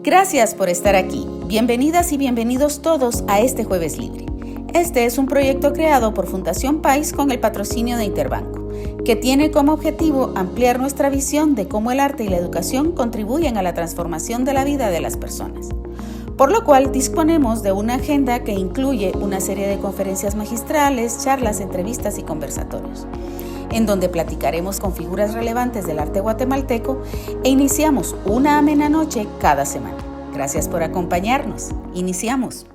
Gracias por estar aquí. Bienvenidas y bienvenidos todos a este Jueves Libre. Este es un proyecto creado por Fundación País con el patrocinio de Interbanco, que tiene como objetivo ampliar nuestra visión de cómo el arte y la educación contribuyen a la transformación de la vida de las personas. Por lo cual disponemos de una agenda que incluye una serie de conferencias magistrales, charlas, entrevistas y conversatorios, en donde platicaremos con figuras relevantes del arte guatemalteco e iniciamos una amena noche cada semana. Gracias por acompañarnos. Iniciamos.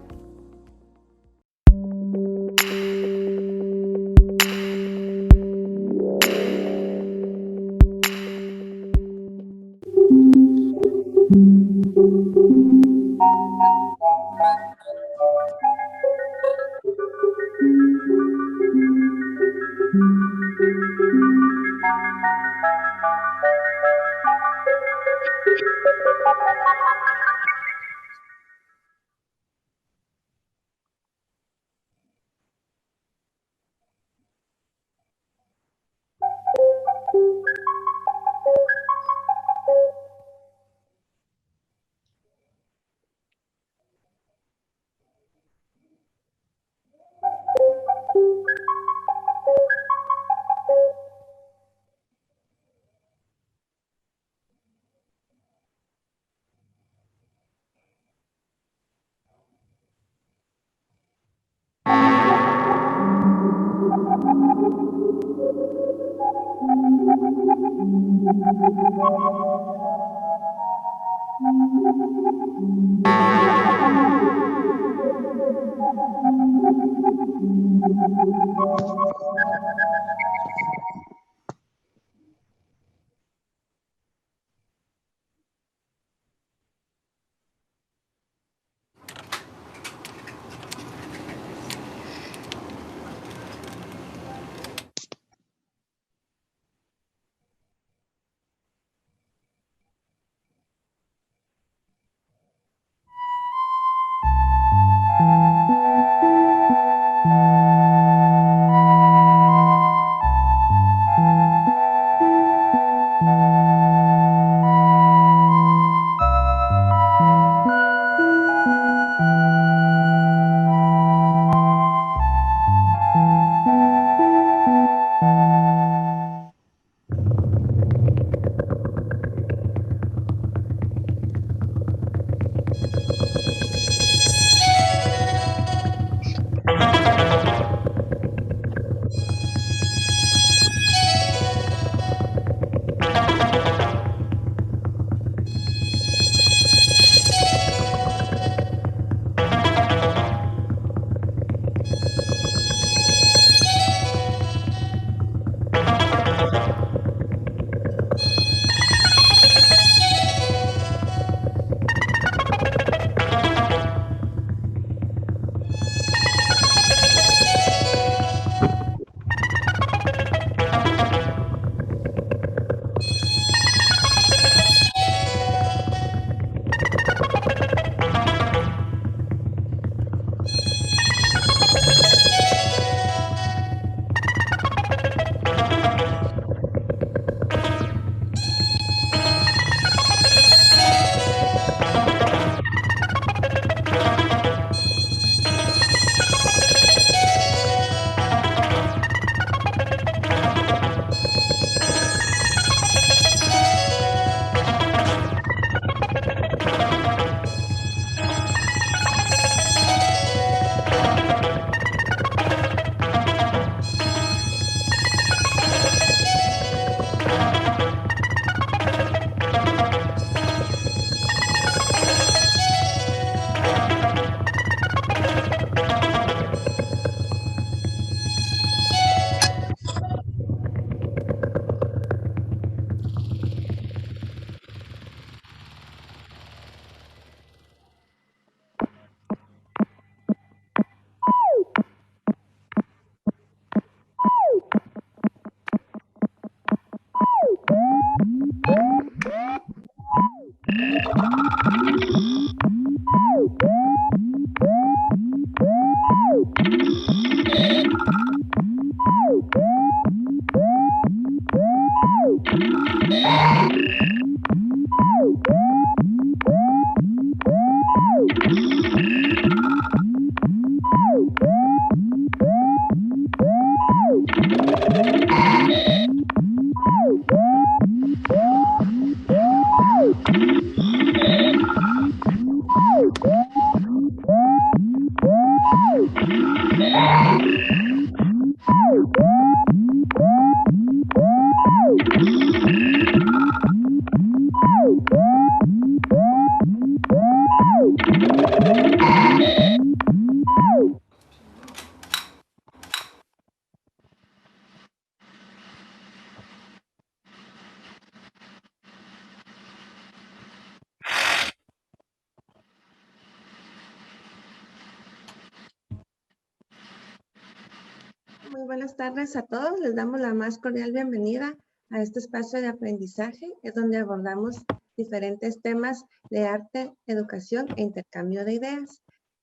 Muy buenas tardes a todos. Les damos la más cordial bienvenida a este espacio de aprendizaje. Es donde abordamos diferentes temas de arte, educación e intercambio de ideas.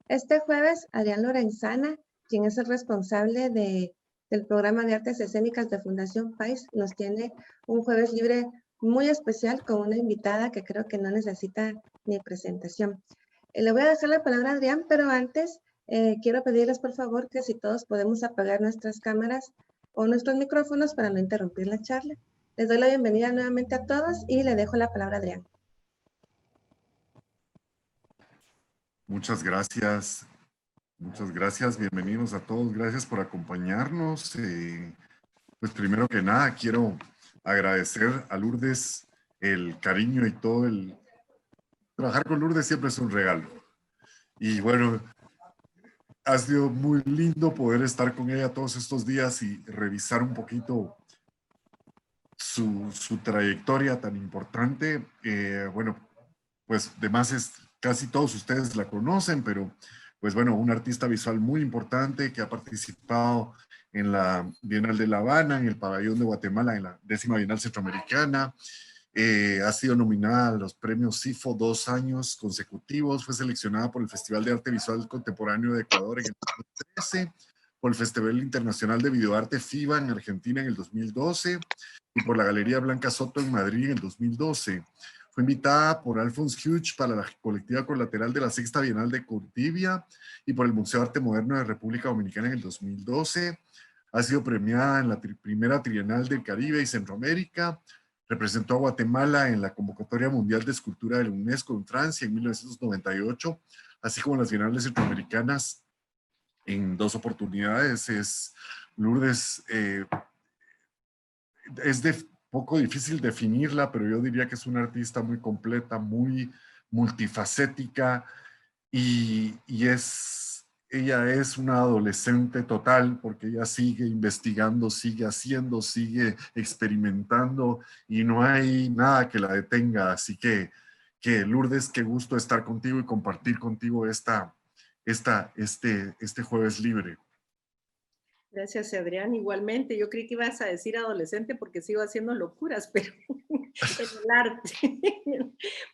Este jueves, Adrián Lorenzana, quien es el responsable del programa de artes escénicas de Fundación País, nos tiene un jueves libre muy especial con una invitada que creo que no necesita ni presentación. Le voy a dejar la palabra a Adrián, pero antes quiero pedirles por favor que si todos podemos apagar nuestras cámaras o nuestros micrófonos para no interrumpir la charla. Les doy la bienvenida nuevamente a todos y le dejo la palabra a Adrián. Muchas gracias, bienvenidos a todos, gracias por acompañarnos. Pues primero que nada quiero agradecer a Lourdes el cariño y todo el... Trabajar con Lourdes siempre es un regalo. Y bueno, ha sido muy lindo poder estar con ella todos estos días y revisar un poquito su trayectoria tan importante. Bueno, pues además casi todos ustedes la conocen, pero pues bueno, un artista visual muy importante que ha participado en la Bienal de La Habana, en el Pabellón de Guatemala, en la 10ª Bienal Centroamericana. Ha sido nominada a los premios CIFO 2 años consecutivos, fue seleccionada por el Festival de Arte Visual Contemporáneo de Ecuador en el 2013, por el Festival Internacional de Videoarte FIBA en Argentina en el 2012 y por la Galería Blanca Soto en Madrid en el 2012. Fue invitada por Alphonse Huge para la colectiva colateral de la 6ª Bienal de Curitiba y por el Museo de Arte Moderno de República Dominicana en el 2012. Ha sido premiada en la primera Trienal del Caribe y Centroamérica. Representó a Guatemala en la Convocatoria Mundial de Escultura de la UNESCO en Francia en 1998, así como en las Bienales Centroamericanas en 2 oportunidades. Lourdes es poco difícil definirla, pero yo diría que es una artista muy completa, muy multifacética y ella es una adolescente total porque ella sigue investigando, sigue haciendo, sigue experimentando y no hay nada que la detenga. Así que Lourdes, qué gusto estar contigo y compartir contigo este jueves libre. Gracias, Adrián. Igualmente, yo creí que ibas a decir adolescente porque sigo haciendo locuras, pero en el arte.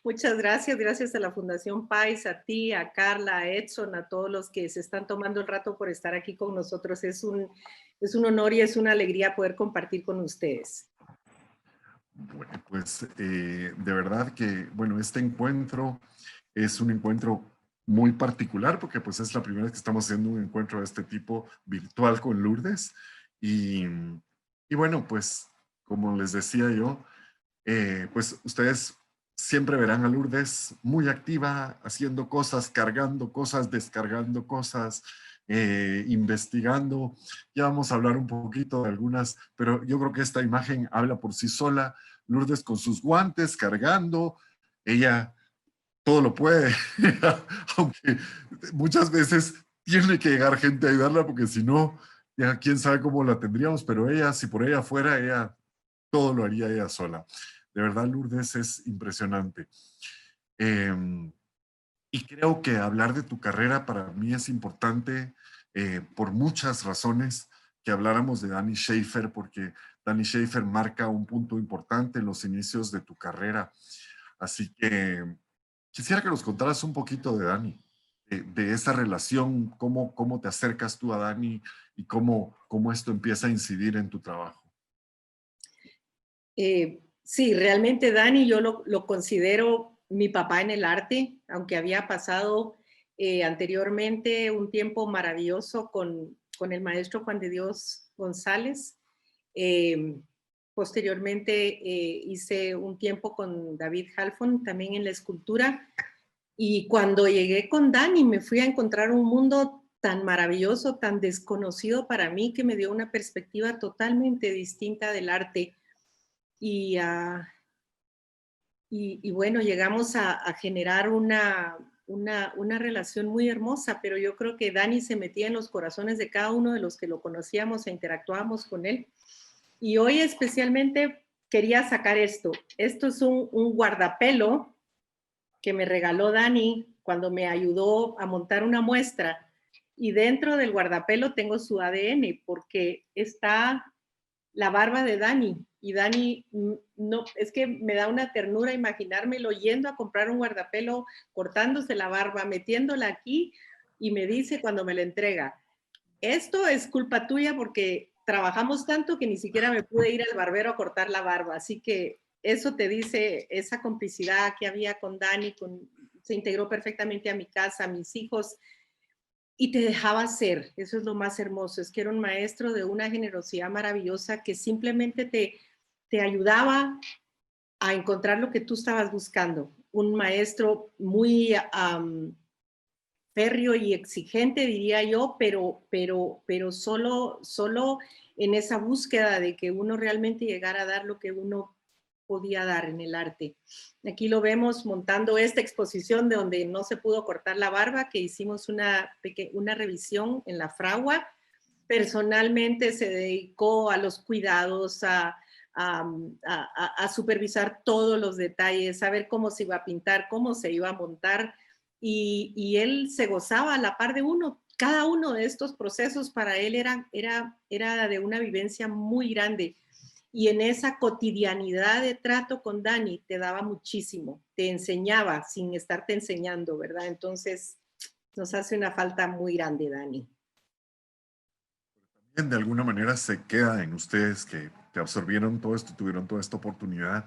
Muchas gracias. Gracias a la Fundación País, a ti, a Carla, a Edson, a todos los que se están tomando el rato por estar aquí con nosotros. Es un honor y es una alegría poder compartir con ustedes. Bueno, pues de verdad que, bueno, este encuentro es un encuentro muy particular porque pues es la primera vez que estamos haciendo un encuentro de este tipo virtual con Lourdes y bueno, pues como les decía yo, pues ustedes siempre verán a Lourdes muy activa, haciendo cosas, cargando cosas, descargando cosas, investigando. Ya vamos a hablar un poquito de algunas, pero yo creo que esta imagen habla por sí sola. Lourdes con sus guantes, cargando, ella todo lo puede, aunque muchas veces tiene que llegar gente a ayudarla porque si no, ya quién sabe cómo la tendríamos, pero ella, si por ella fuera, ella todo lo haría ella sola. De verdad, Lourdes, es impresionante. Y creo que hablar de tu carrera para mí es importante por muchas razones, que habláramos de Dani Schaefer, porque Dani Schaefer marca un punto importante en los inicios de tu carrera. Así que quisiera que nos contaras un poquito de Dani, de esa relación, cómo te acercas tú a Dani y cómo esto empieza a incidir en tu trabajo. Sí, realmente Dani yo lo considero mi papá en el arte, aunque había pasado anteriormente un tiempo maravilloso con el maestro Juan de Dios González. Posteriormente hice un tiempo con David Halfon, también en la escultura. Y cuando llegué con Dani, me fui a encontrar un mundo tan maravilloso, tan desconocido para mí, que me dio una perspectiva totalmente distinta del arte. Y, y bueno, llegamos a generar una relación muy hermosa, pero yo creo que Dani se metía en los corazones de cada uno de los que lo conocíamos e interactuábamos con él. Y hoy especialmente quería sacar esto. Esto es un guardapelo que me regaló Dani cuando me ayudó a montar una muestra. Y dentro del guardapelo tengo su ADN porque está la barba de Dani. Y Dani, no, es que me da una ternura imaginármelo yendo a comprar un guardapelo, cortándose la barba, metiéndola aquí, y me dice cuando me la entrega, esto es culpa tuya porque trabajamos tanto que ni siquiera me pude ir al barbero a cortar la barba. Así que eso te dice esa complicidad que había con Dani, se integró perfectamente a mi casa, a mis hijos, y te dejaba ser. Eso es lo más hermoso, es que era un maestro de una generosidad maravillosa que simplemente te ayudaba a encontrar lo que tú estabas buscando. Un maestro muy férreo y exigente, diría yo, pero solo en esa búsqueda de que uno realmente llegara a dar lo que uno podía dar en el arte. Aquí lo vemos montando esta exposición de donde no se pudo cortar la barba, que hicimos una revisión en la fragua. Personalmente se dedicó a los cuidados, a supervisar todos los detalles, a ver cómo se iba a pintar, cómo se iba a montar, y él se gozaba a la par de uno. Cada uno de estos procesos para él era de una vivencia muy grande, y en esa cotidianidad de trato con Dani te daba muchísimo, te enseñaba sin estarte enseñando, ¿verdad? Entonces nos hace una falta muy grande, Dani. También de alguna manera se queda en ustedes que absorbieron todo esto, tuvieron toda esta oportunidad.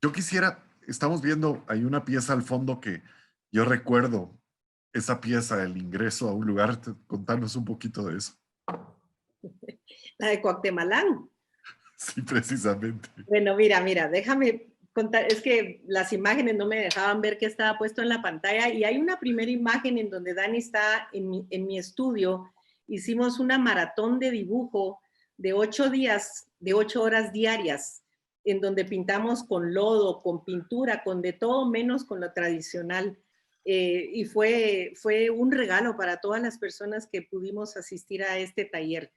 Yo quisiera, estamos viendo, hay una pieza al fondo que yo recuerdo, esa pieza, el ingreso a un lugar. Contanos un poquito de eso. La de Cuauhtémoc. Sí, precisamente. Bueno, mira, déjame contar, es que las imágenes no me dejaban ver qué estaba puesto en la pantalla, y hay una primera imagen en donde Dani está en mi estudio. Hicimos una maratón de dibujo de 8 días, de 8 horas diarias, en donde pintamos con lodo, con pintura, con de todo menos con lo tradicional. Y fue un regalo para todas las personas que pudimos asistir a este taller.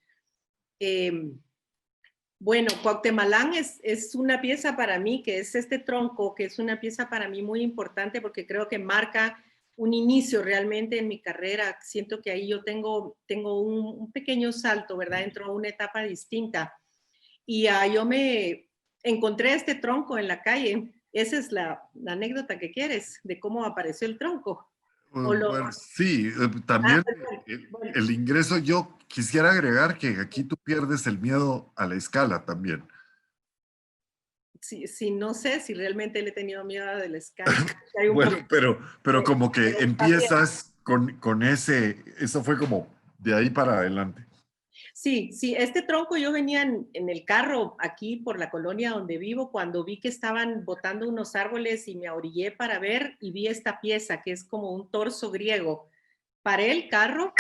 Bueno, Cuauhtémoc es una pieza para mí, que es este tronco, que es una pieza para mí muy importante porque creo que marca un inicio realmente en mi carrera. Siento que ahí yo tengo un pequeño salto, ¿verdad? Entro a una etapa distinta. Y yo me encontré este tronco en la calle. Esa es la anécdota que quieres, de cómo apareció el tronco. Bueno, sí, también Bueno, el ingreso, yo quisiera agregar que aquí tú pierdes el miedo a la escala también. sí, no sé si realmente le he tenido miedo a la escala. Bueno, pero como que empiezas con eso fue como de ahí para adelante. Sí, este tronco yo venía en el carro aquí por la colonia donde vivo cuando vi que estaban botando unos árboles y me ahorillé para ver y vi esta pieza que es como un torso griego. Paré el carro,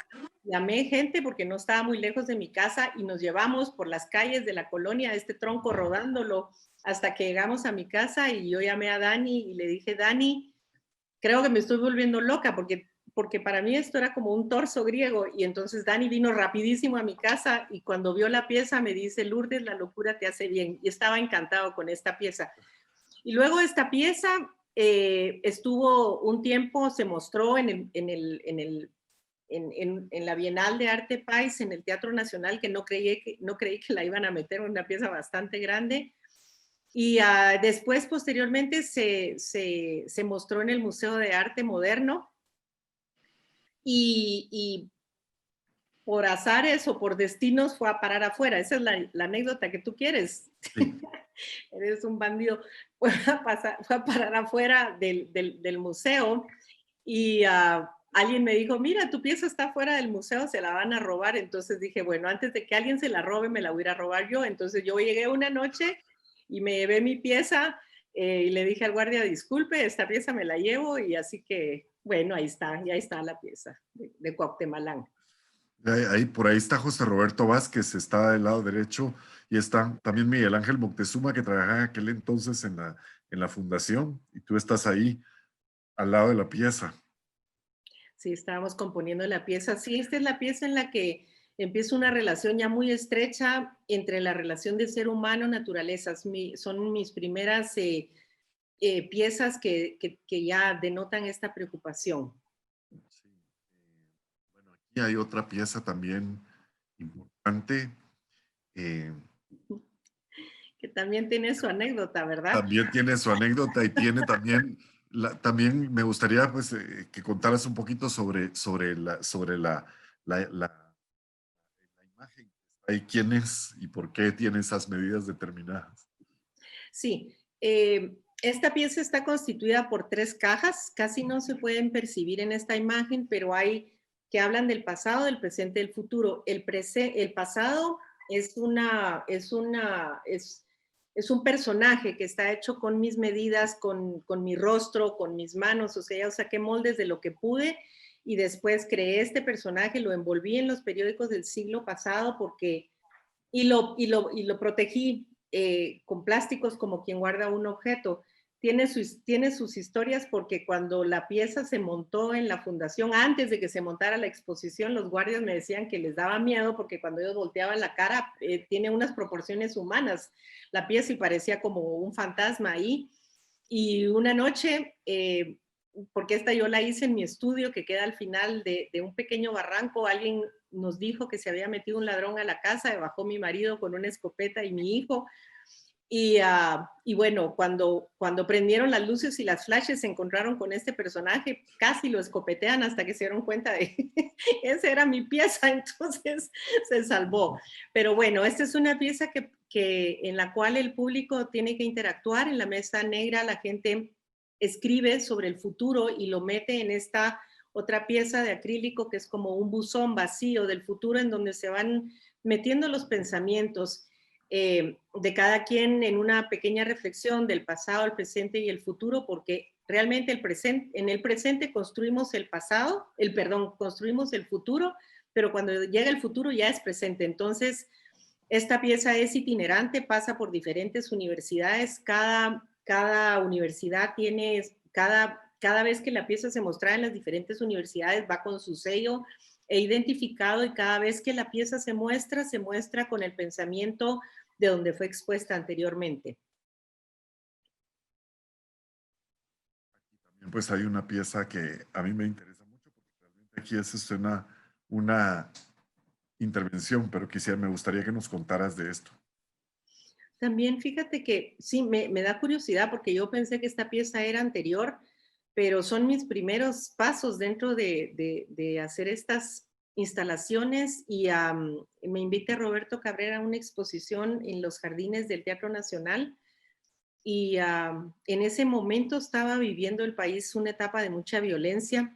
llamé gente porque no estaba muy lejos de mi casa y nos llevamos por las calles de la colonia este tronco rodándolo hasta que llegamos a mi casa, y yo llamé a Dani y le dije, Dani, creo que me estoy volviendo loca porque para mí esto era como un torso griego. Y entonces Dani vino rapidísimo a mi casa y cuando vio la pieza me dice, Lourdes, la locura te hace bien. Y estaba encantado con esta pieza. Y luego esta pieza estuvo un tiempo, se mostró en la Bienal de Arte País, en el Teatro Nacional, que no creí que la iban a meter, una pieza bastante grande. Y después, posteriormente, se mostró en el Museo de Arte Moderno, y por azares o por destinos fue a parar afuera. Esa es la anécdota que tú quieres. Sí. Eres un bandido. Fue a parar afuera del museo, y alguien me dijo, mira, tu pieza está fuera del museo, se la van a robar. Entonces dije, bueno, antes de que alguien se la robe, me la voy a ir a robar yo. Entonces yo llegué una noche y me llevé mi pieza y le dije al guardia, disculpe, esta pieza me la llevo. Y así que, bueno, ahí está, ya está la pieza de Cuauhtémalán. Por ahí está José Roberto Vázquez, está del lado derecho, y está también Miguel Ángel Moctezuma, que trabajaba en aquel entonces en la fundación, y tú estás ahí al lado de la pieza. Sí, estábamos componiendo la pieza. Sí, esta es la pieza en la que empieza una relación ya muy estrecha entre la relación de ser humano-naturaleza. Son mis primeras piezas que ya denotan esta preocupación. Sí. Bueno, aquí hay otra pieza también importante. Que también tiene su anécdota, ¿verdad? También tiene su anécdota y tiene también, también me gustaría pues que contaras un poquito sobre la imagen que está ahí, quién es y por qué tiene esas medidas determinadas. Sí, esta pieza está constituida por 3 cajas, casi no se pueden percibir en esta imagen, pero hay que hablan del pasado, del presente, del futuro. El pasado es un personaje que está hecho con mis medidas, con mi rostro, con mis manos, o sea, yo saqué moldes de lo que pude y después creé este personaje, lo envolví en los periódicos del siglo pasado y lo protegí con plásticos como quien guarda un objeto. Tiene sus historias porque cuando la pieza se montó en la fundación, antes de que se montara la exposición, los guardias me decían que les daba miedo porque cuando ellos volteaban la cara, tiene unas proporciones humanas la pieza y parecía como un fantasma ahí. Y una noche, porque esta yo la hice en mi estudio que queda al final de un pequeño barranco, alguien nos dijo que se había metido un ladrón a la casa, bajó mi marido con una escopeta y mi hijo. Y bueno, cuando prendieron las luces y las flashes se encontraron con este personaje, casi lo escopetean hasta que se dieron cuenta de que esa era mi pieza, entonces se salvó. Pero bueno, esta es una pieza en la cual el público tiene que interactuar. En la mesa negra la gente escribe sobre el futuro y lo mete en esta otra pieza de acrílico que es como un buzón vacío del futuro en donde se van metiendo los pensamientos de cada quien en una pequeña reflexión del pasado, el presente y el futuro, porque realmente en el presente construimos el pasado, construimos el futuro, pero cuando llega el futuro ya es presente. Entonces, esta pieza es itinerante, pasa por diferentes universidades, cada universidad tiene, cada vez que la pieza se muestra en las diferentes universidades va con su sello e identificado, y cada vez que la pieza se muestra con el pensamiento de donde fue expuesta anteriormente. Aquí también pues hay una pieza que a mí me interesa mucho porque realmente aquí es una intervención, pero me gustaría que nos contaras de esto. También fíjate que sí, me da curiosidad porque yo pensé que esta pieza era anterior, pero son mis primeros pasos dentro de hacer estas instalaciones y me invita Roberto Cabrera a una exposición en los jardines del Teatro Nacional y en ese momento estaba viviendo el país una etapa de mucha violencia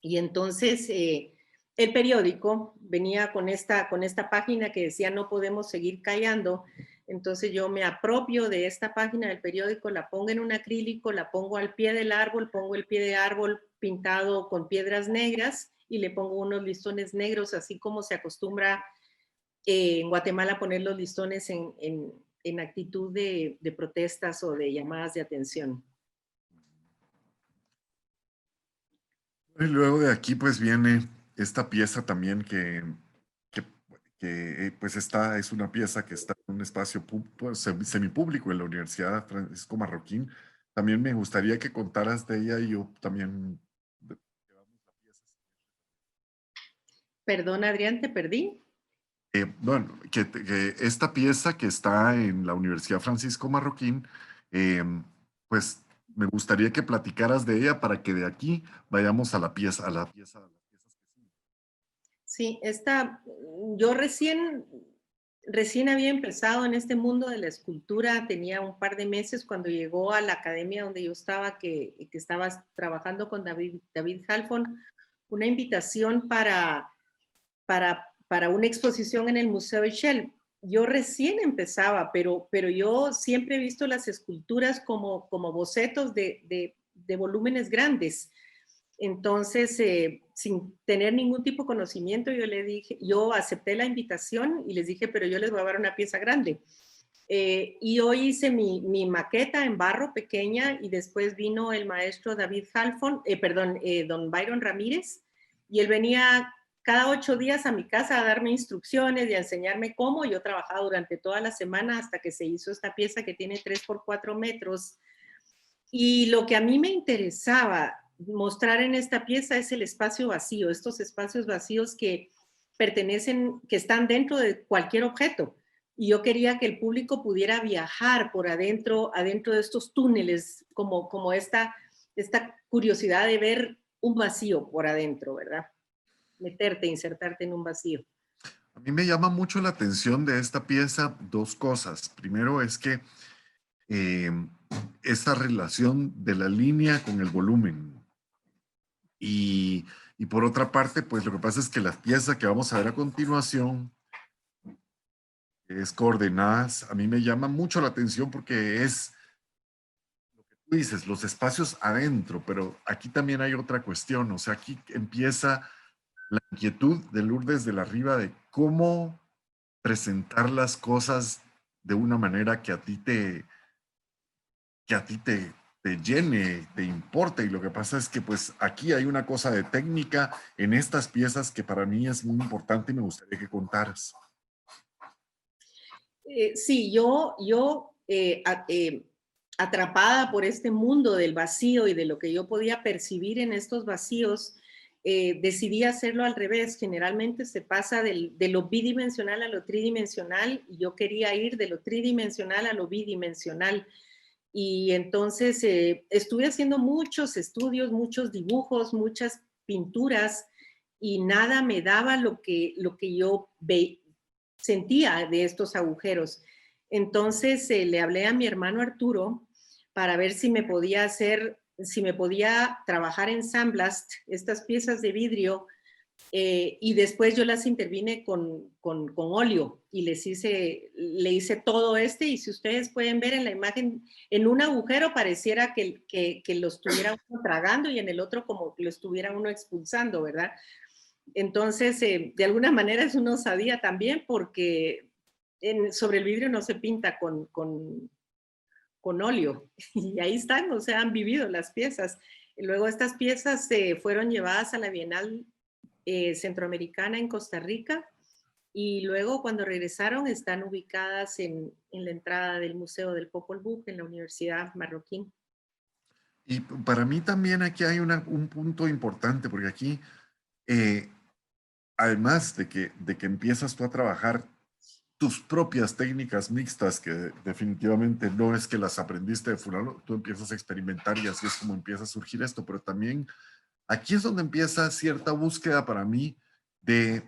y entonces el periódico venía con esta página que decía no podemos seguir callando. Entonces yo me apropio de esta página del periódico, la pongo en un acrílico, la pongo al pie del árbol, pongo el pie de árbol pintado con piedras negras y le pongo unos listones negros, así como se acostumbra en Guatemala a poner los listones en actitud de protestas o de llamadas de atención. Y luego de aquí pues viene esta pieza también que pues es una pieza que está en un espacio semipúblico en la Universidad Francisco Marroquín. También me gustaría que contaras de ella y yo también. Perdón, Adrián, ¿te perdí? Bueno, que esta pieza que está en la Universidad Francisco Marroquín, pues me gustaría que platicaras de ella para que de aquí vayamos a las piezas que siguen. Sí, yo recién había empezado en este mundo de la escultura, tenía un par de meses cuando llegó a la academia donde yo estaba, que estaba trabajando con David Halfon, una invitación para una exposición en el Museo Echel. Yo recién empezaba, pero yo siempre he visto las esculturas como bocetos de volúmenes grandes. Entonces, sin tener ningún tipo de conocimiento, yo acepté la invitación y les dije, pero yo les voy a dar una pieza grande. Y hoy hice mi maqueta en barro pequeña y después vino el maestro David Halfon, don Byron Ramírez, y él venía cada 8 días a mi casa a darme instrucciones y a enseñarme cómo. Yo trabajaba durante toda la semana hasta que se hizo esta pieza que tiene 3 por 4 metros. Y lo que a mí me interesaba mostrar en esta pieza es el espacio vacío, estos espacios vacíos que están dentro de cualquier objeto. Y yo quería que el público pudiera viajar por adentro de estos túneles, como esta curiosidad de ver un vacío por adentro, ¿verdad? Insertarte en un vacío. A mí me llama mucho la atención de esta pieza 2 cosas. Primero es que esta relación de la línea con el volumen. Y por otra parte, pues lo que pasa es que la pieza que vamos a ver a continuación es Coordenadas. A mí me llama mucho la atención porque es lo que tú dices, los espacios adentro, pero aquí también hay otra cuestión. O sea, aquí empieza la inquietud de Lourdes de la Riva de cómo presentar las cosas de una manera que a ti te llene, te importe. Y lo que pasa es que pues aquí hay una cosa de técnica en estas piezas que para mí es muy importante y me gustaría que contaras. Sí, yo atrapada por este mundo del vacío y de lo que yo podía percibir en estos vacíos, decidí hacerlo al revés. Generalmente se pasa de lo bidimensional a lo tridimensional y yo quería ir de lo tridimensional a lo bidimensional. Y entonces estuve haciendo muchos estudios, muchos dibujos, muchas pinturas y nada me daba lo que yo sentía de estos agujeros. Entonces le hablé a mi hermano Arturo para ver si me podía trabajar en Sandblast, estas piezas de vidrio, y después yo las intervine con óleo y le hice todo y si ustedes pueden ver en la imagen, en un agujero pareciera que lo estuviera uno tragando y en el otro como que lo estuviera uno expulsando, ¿verdad? Entonces, de alguna manera es una osadía también porque sobre el vidrio no se pinta con óleo y ahí están, o sea, han vivido las piezas. Luego estas piezas fueron llevadas a la Bienal Centroamericana en Costa Rica y luego cuando regresaron están ubicadas en la entrada del Museo del Popol Vuh en la Universidad Marroquín. Y para mí también aquí hay un punto importante porque aquí además de que empiezas tú a trabajar tus propias técnicas mixtas, que definitivamente no es que las aprendiste de fulano, tú empiezas a experimentar y así es como empieza a surgir esto, pero también aquí es donde empieza cierta búsqueda para mí del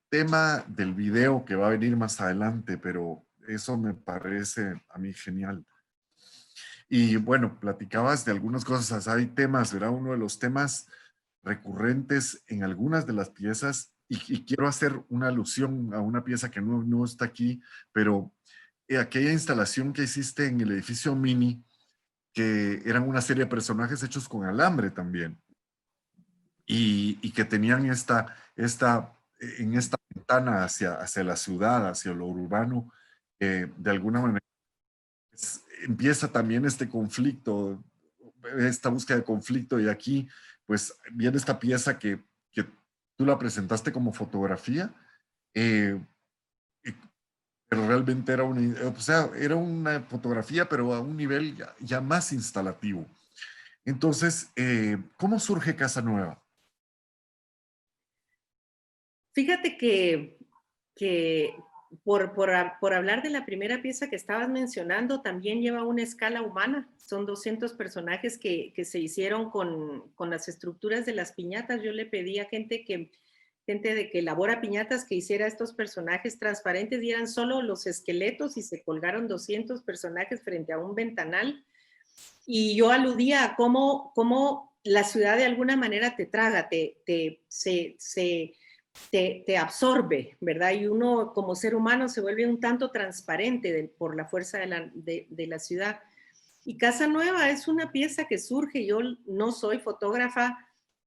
tema del video que va a venir más adelante, pero eso me parece a mí genial. Y bueno, platicabas de algunas cosas, hay temas, ¿verdad? Uno de los temas recurrentes en algunas de las piezas, y quiero hacer una alusión a una pieza que no está aquí, pero aquella instalación que hiciste en el edificio Mini, que eran una serie de personajes hechos con alambre también, y que tenían en esta ventana hacia la ciudad, hacia lo urbano, de alguna manera empieza también este conflicto, esta búsqueda de conflicto, y aquí pues viene esta pieza que tú la presentaste como fotografía, pero realmente era era una fotografía, pero a un nivel ya más instalativo. Entonces, ¿cómo surge Casa Nueva? Fíjate que por hablar de la primera pieza que estabas mencionando, también lleva una escala humana. Son 200 personajes que se hicieron con las estructuras de las piñatas. Yo le pedí a gente de que elabora piñatas que hiciera estos personajes transparentes y eran solo los esqueletos y se colgaron 200 personajes frente a un ventanal. Y yo aludía a cómo la ciudad de alguna manera te traga, te absorbe, ¿verdad? Y uno como ser humano se vuelve un tanto transparente por la fuerza de la ciudad. Y Casa Nueva es una pieza que surge, yo no soy fotógrafa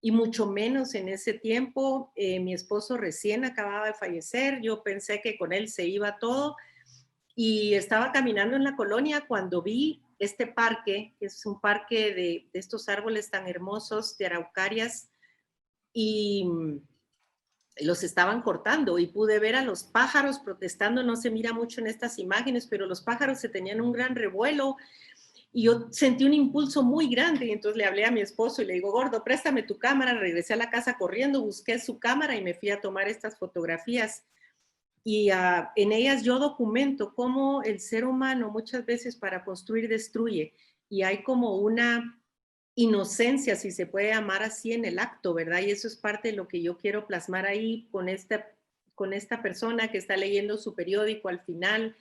y mucho menos en ese tiempo. Mi esposo recién acababa de fallecer, yo pensé que con él se iba todo y estaba caminando en la colonia cuando vi este parque, que es un parque de estos árboles tan hermosos de araucarias, y los estaban cortando y pude ver a los pájaros protestando. No se mira mucho en estas imágenes, pero los pájaros se tenían un gran revuelo y yo sentí un impulso muy grande y entonces le hablé a mi esposo y le digo, gordo, préstame tu cámara. Regresé a la casa corriendo, busqué su cámara y me fui a tomar estas fotografías. Y en ellas yo documento cómo el ser humano muchas veces para construir destruye, y hay como una inocencia, si se puede llamar así, en el acto, ¿verdad? Y eso es parte de lo que yo quiero plasmar ahí con esta persona que está leyendo su periódico al final,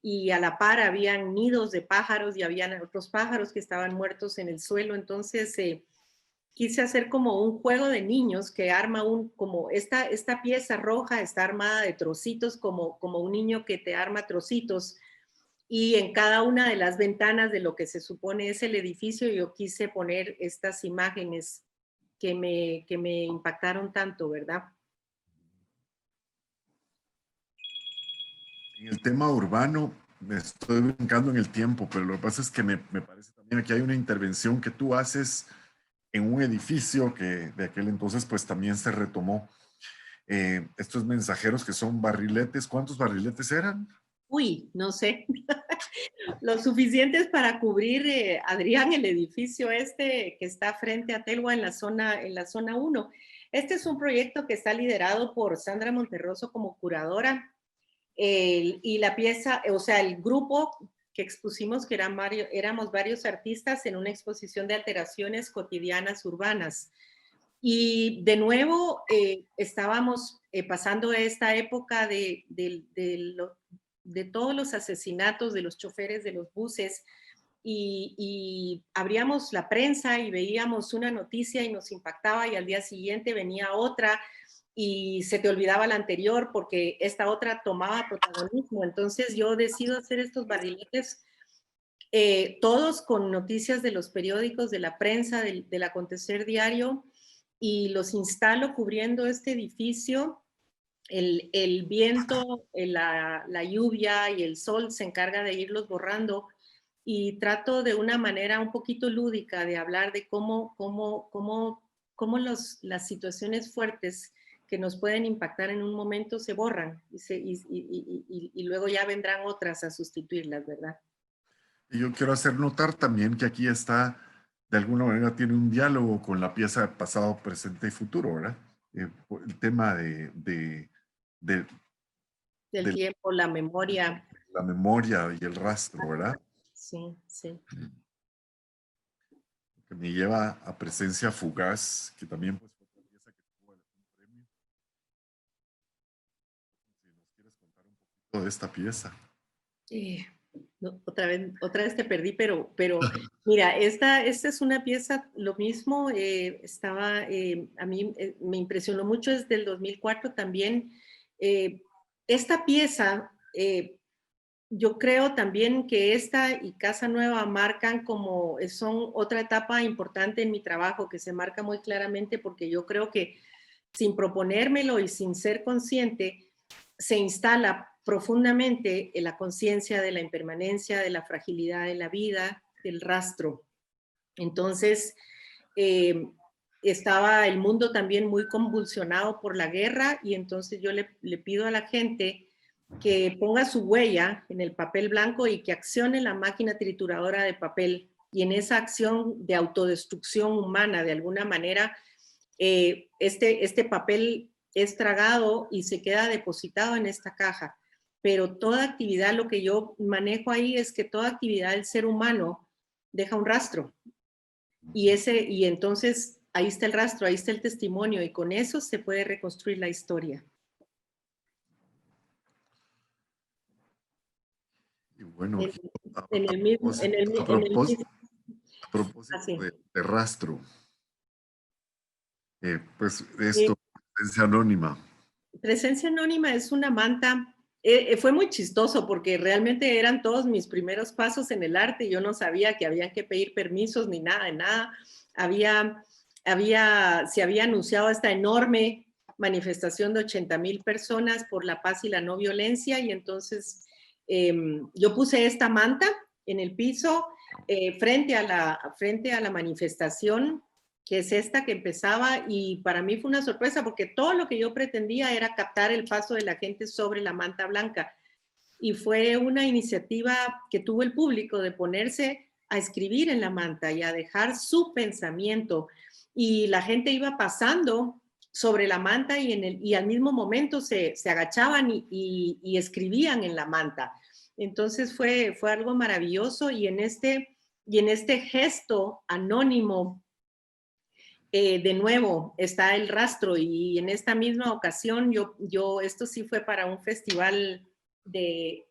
y a la par habían nidos de pájaros y habían otros pájaros que estaban muertos en el suelo. Entonces quise hacer como un juego de niños que arma como esta pieza roja está armada de trocitos, como un niño que te arma trocitos, y en cada una de las ventanas de lo que se supone es el edificio yo quise poner estas imágenes que me impactaron tanto, ¿verdad? En el tema urbano, me estoy brincando en el tiempo, pero lo que pasa es que me parece también que hay una intervención que tú haces en un edificio que de aquel entonces pues también se retomó. Estos mensajeros que son barriletes, ¿cuántos barriletes eran? Uy, no sé, lo suficientes para cubrir, Adrián, el edificio este que está frente a Telgua en la zona 1. Este es un proyecto que está liderado por Sandra Monterroso como curadora, y la pieza, o sea, el grupo que expusimos, que éramos varios artistas en una exposición de alteraciones cotidianas urbanas. Y de nuevo estábamos pasando esta época de todos los asesinatos de los choferes de los buses, y abríamos la prensa y veíamos una noticia y nos impactaba, y al día siguiente venía otra y se te olvidaba la anterior porque esta otra tomaba protagonismo. Entonces yo decido hacer estos barriletes, todos con noticias de los periódicos, de la prensa, del acontecer diario, y los instalo cubriendo este edificio. El viento, la lluvia y el sol se encarga de irlos borrando, y trato de una manera un poquito lúdica de hablar de cómo las situaciones fuertes que nos pueden impactar en un momento se borran y luego ya vendrán otras a sustituirlas, ¿verdad? Y yo quiero hacer notar también que aquí está, de alguna manera, tiene un diálogo con la pieza pasado, presente y futuro, ¿verdad? El tema de Del tiempo, la memoria. la memoria y el rastro, ¿verdad? Sí, sí. Que me lleva a Presencia Fugaz, que también pues, fue otra pieza que tuvo un premio. Si nos quieres contar un poquito de esta pieza. No, otra vez te perdí, pero mira, esta es una pieza, lo mismo, a mí me impresionó mucho, es del 2004 también. Esta pieza, yo creo también que esta y Casa Nueva marcan son otra etapa importante en mi trabajo, que se marca muy claramente, porque yo creo que sin proponérmelo y sin ser consciente, se instala profundamente en la conciencia de la impermanencia, de la fragilidad de la vida, del rastro. Entonces, estaba el mundo también muy convulsionado por la guerra, y entonces yo le pido a la gente que ponga su huella en el papel blanco y que accione la máquina trituradora de papel, y en esa acción de autodestrucción humana, de alguna manera, este papel es tragado y se queda depositado en esta caja. Pero toda actividad, lo que yo manejo ahí es que toda actividad del ser humano deja un rastro. Y entonces ahí está el rastro, ahí está el testimonio, y con eso se puede reconstruir la historia. Y bueno, En el mismo a propósito de rastro, Pues Eh, esto, presencia anónima. Presencia Anónima es una manta. Fue muy chistoso porque realmente eran todos mis primeros pasos en el arte. Yo no sabía que había que pedir permisos ni nada de nada. Se había anunciado esta enorme manifestación de 80,000 personas por la paz y la no violencia, y entonces yo puse esta manta en el piso frente a la manifestación, que es esta que empezaba, y para mí fue una sorpresa porque todo lo que yo pretendía era captar el paso de la gente sobre la manta blanca, y fue una iniciativa que tuvo el público de ponerse a escribir en la manta y a dejar su pensamiento, y la gente iba pasando sobre la manta y al mismo momento se agachaban y escribían en la manta. Entonces fue algo maravilloso, y en este gesto anónimo de nuevo está el rastro, y en esta misma ocasión esto sí fue para un festival de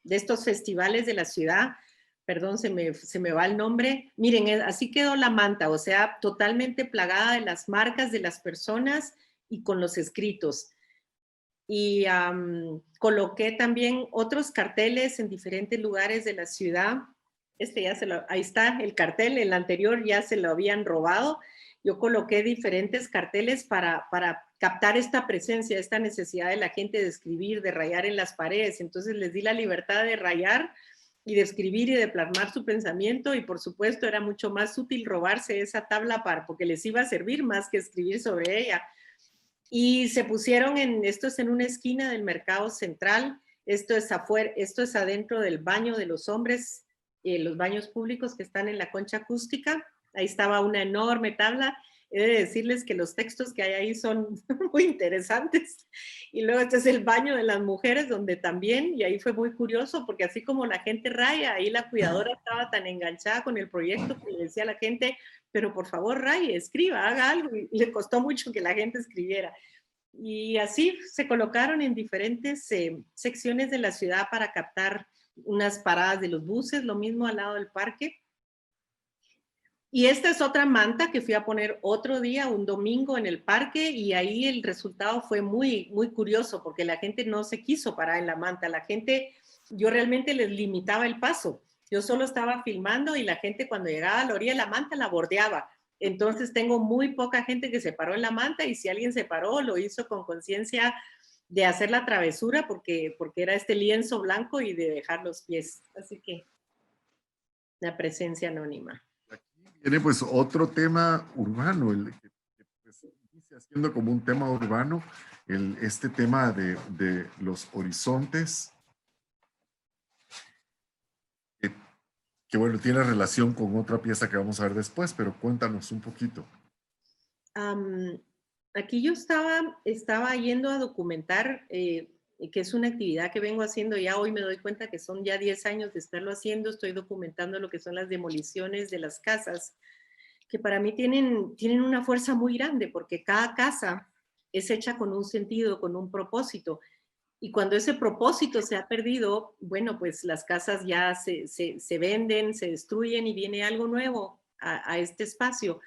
estos festivales de la ciudad. Perdón, se me va el nombre. Miren, así quedó la manta, o sea, totalmente plagada de las marcas de las personas y con los escritos. Y coloqué también otros carteles en diferentes lugares de la ciudad. Ahí está el cartel, el anterior ya se lo habían robado. Yo coloqué diferentes carteles para captar esta presencia, esta necesidad de la gente de escribir, de rayar en las paredes. Entonces les di la libertad de rayar y de escribir y de plasmar su pensamiento, y por supuesto era mucho más útil robarse esa tabla porque les iba a servir más que escribir sobre ella. Y se pusieron esto es en una esquina del mercado central, esto es adentro del baño de los hombres, los baños públicos que están en la concha acústica. Ahí estaba una enorme tabla. He de decirles que los textos que hay ahí son muy interesantes. Y luego este es el baño de las mujeres, donde también, y ahí fue muy curioso, porque así como la gente raya, ahí la cuidadora estaba tan enganchada con el proyecto que le decía a la gente, pero por favor raye, escriba, haga algo, y le costó mucho que la gente escribiera. Y así se colocaron en diferentes secciones de la ciudad para captar unas paradas de los buses, lo mismo al lado del parque. Y esta es otra manta que fui a poner otro día, un domingo, en el parque, y ahí el resultado fue muy, muy curioso, porque la gente no se quiso parar en la manta. Yo realmente les limitaba el paso. Yo solo estaba filmando, y la gente cuando llegaba a la orilla de la manta la bordeaba. Entonces tengo muy poca gente que se paró en la manta, y si alguien se paró, lo hizo con conciencia de hacer la travesura, porque era este lienzo blanco, y de dejar los pies. Así que la presencia anónima. Tiene pues otro tema urbano, el que pues, inicia siendo como un tema urbano, este tema de los horizontes, que bueno, tiene relación con otra pieza que vamos a ver después, pero cuéntanos un poquito. Aquí yo estaba yendo a documentar, que es una actividad que vengo haciendo ya. Hoy me doy cuenta que son ya 10 años de estarlo haciendo. Estoy documentando lo que son las demoliciones de las casas, que para mí tienen una fuerza muy grande, porque cada casa es hecha con un sentido, con un propósito. Y cuando ese propósito se ha perdido, bueno, pues las casas ya se venden, se destruyen, y viene algo nuevo a este espacio.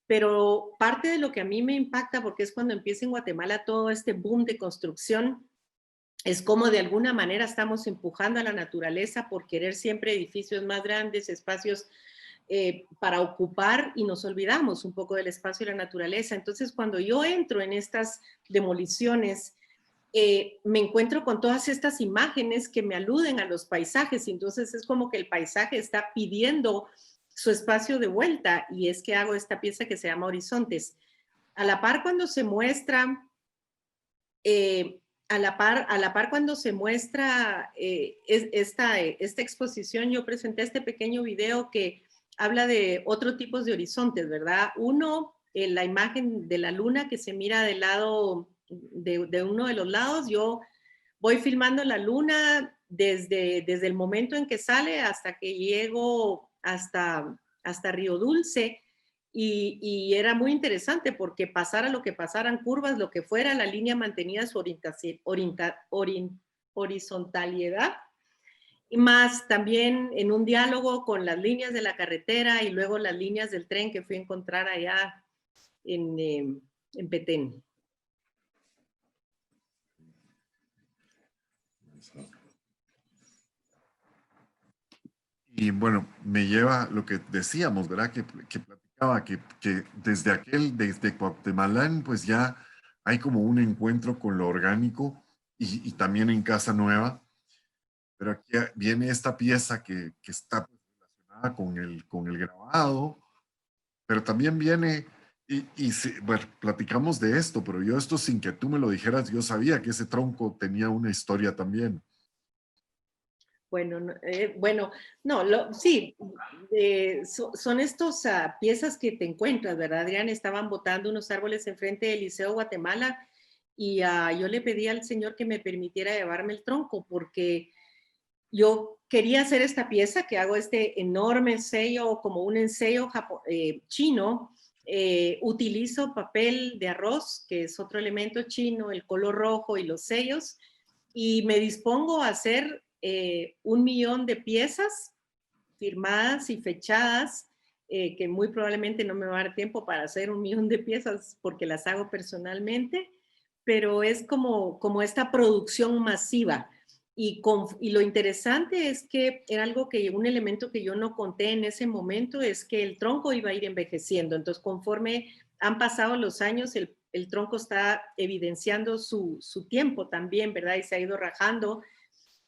Pero parte de lo que a mí me impacta, porque es cuando empieza en Guatemala todo este boom de construcción, es como de alguna manera estamos empujando a la naturaleza por querer siempre edificios más grandes, espacios para ocupar, y nos olvidamos un poco del espacio y la naturaleza. Entonces, cuando yo entro en estas demoliciones, me encuentro con todas estas imágenes que me aluden a los paisajes, y entonces es como que el paisaje está pidiendo su espacio de vuelta, y es que hago esta pieza que se llama Horizontes. A la par cuando se muestra, cuando se muestra esta exposición, yo presenté este pequeño video que habla de otros tipos de horizontes, ¿verdad? Uno, la imagen de la luna que se mira del lado, de uno de los lados. Yo voy filmando la luna desde el momento en que sale hasta que llego hasta Río Dulce, y era muy interesante porque pasara lo que pasaran, curvas, lo que fuera, la línea mantenía su horizontalidad. y más también en un diálogo con las líneas de la carretera y luego las líneas del tren que fui a encontrar allá en Petén. Y bueno, me lleva lo que decíamos, ¿verdad? Que platicaba, que desde Guatemala, pues ya hay como un encuentro con lo orgánico y también en Casa Nueva. Pero aquí viene esta pieza que está relacionada con el grabado, pero también viene, bueno, platicamos de esto, pero yo esto sin que tú me lo dijeras, yo sabía que ese tronco tenía una historia también. Bueno, sí, son estos piezas que te encuentras, ¿verdad, Adrián? Estaban botando unos árboles enfrente del Liceo Guatemala y yo le pedí al señor que me permitiera llevarme el tronco porque yo quería hacer esta pieza, que hago este enorme sello, como un ensello chino. Utilizo papel de arroz, que es otro elemento chino, el color rojo y los sellos, y me dispongo a hacer 1.000.000 de piezas firmadas y fechadas, que muy probablemente no me va a dar tiempo para hacer 1.000.000 de piezas porque las hago personalmente, pero es como esta producción masiva. Y lo interesante es que era un elemento que yo no conté en ese momento, es que el tronco iba a ir envejeciendo. Entonces, conforme han pasado los años, el tronco está evidenciando su tiempo también, ¿verdad? Y se ha ido rajando.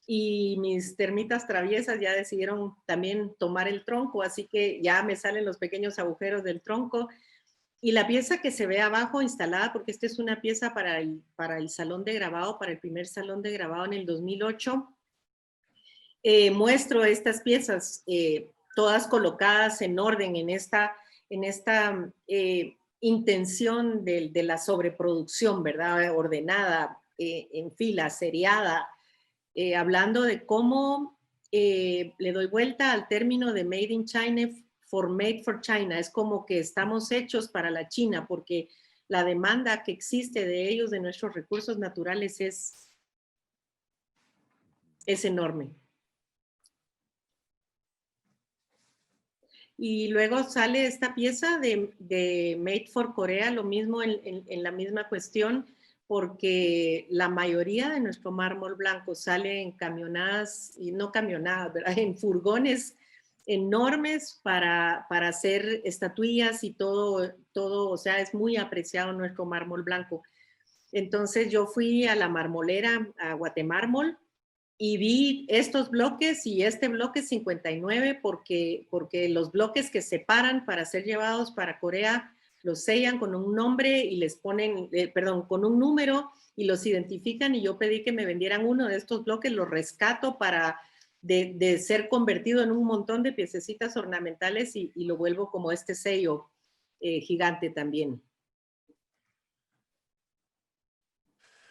Y mis termitas traviesas ya decidieron también tomar el tronco, así que ya me salen los pequeños agujeros del tronco. Y la pieza que se ve abajo instalada, porque esta es una pieza para el salón de grabado, para el primer salón de grabado en el 2008, muestro estas piezas todas colocadas en orden en esta intención de la sobreproducción, ¿verdad? Ordenada, en fila, seriada, hablando de cómo le doy vuelta al término de Made in China for Made for China. Es como que estamos hechos para la China, porque la demanda que existe de ellos, de nuestros recursos naturales, es enorme. Y luego sale esta pieza de Made for Corea, lo mismo en la misma cuestión, porque la mayoría de nuestro mármol blanco sale en camionadas, y no camionadas, ¿verdad? En furgones enormes para hacer estatuillas y todo, o sea, es muy apreciado nuestro mármol blanco. Entonces yo fui a la marmolera, a Guatemármol, y vi estos bloques y este bloque 59 porque los bloques que separan para ser llevados para Corea los sellan con un nombre y les ponen, con un número y los identifican, y yo pedí que me vendieran uno de estos bloques, los rescato para de ser convertido en un montón de piececitas ornamentales y lo vuelvo como este sello gigante también.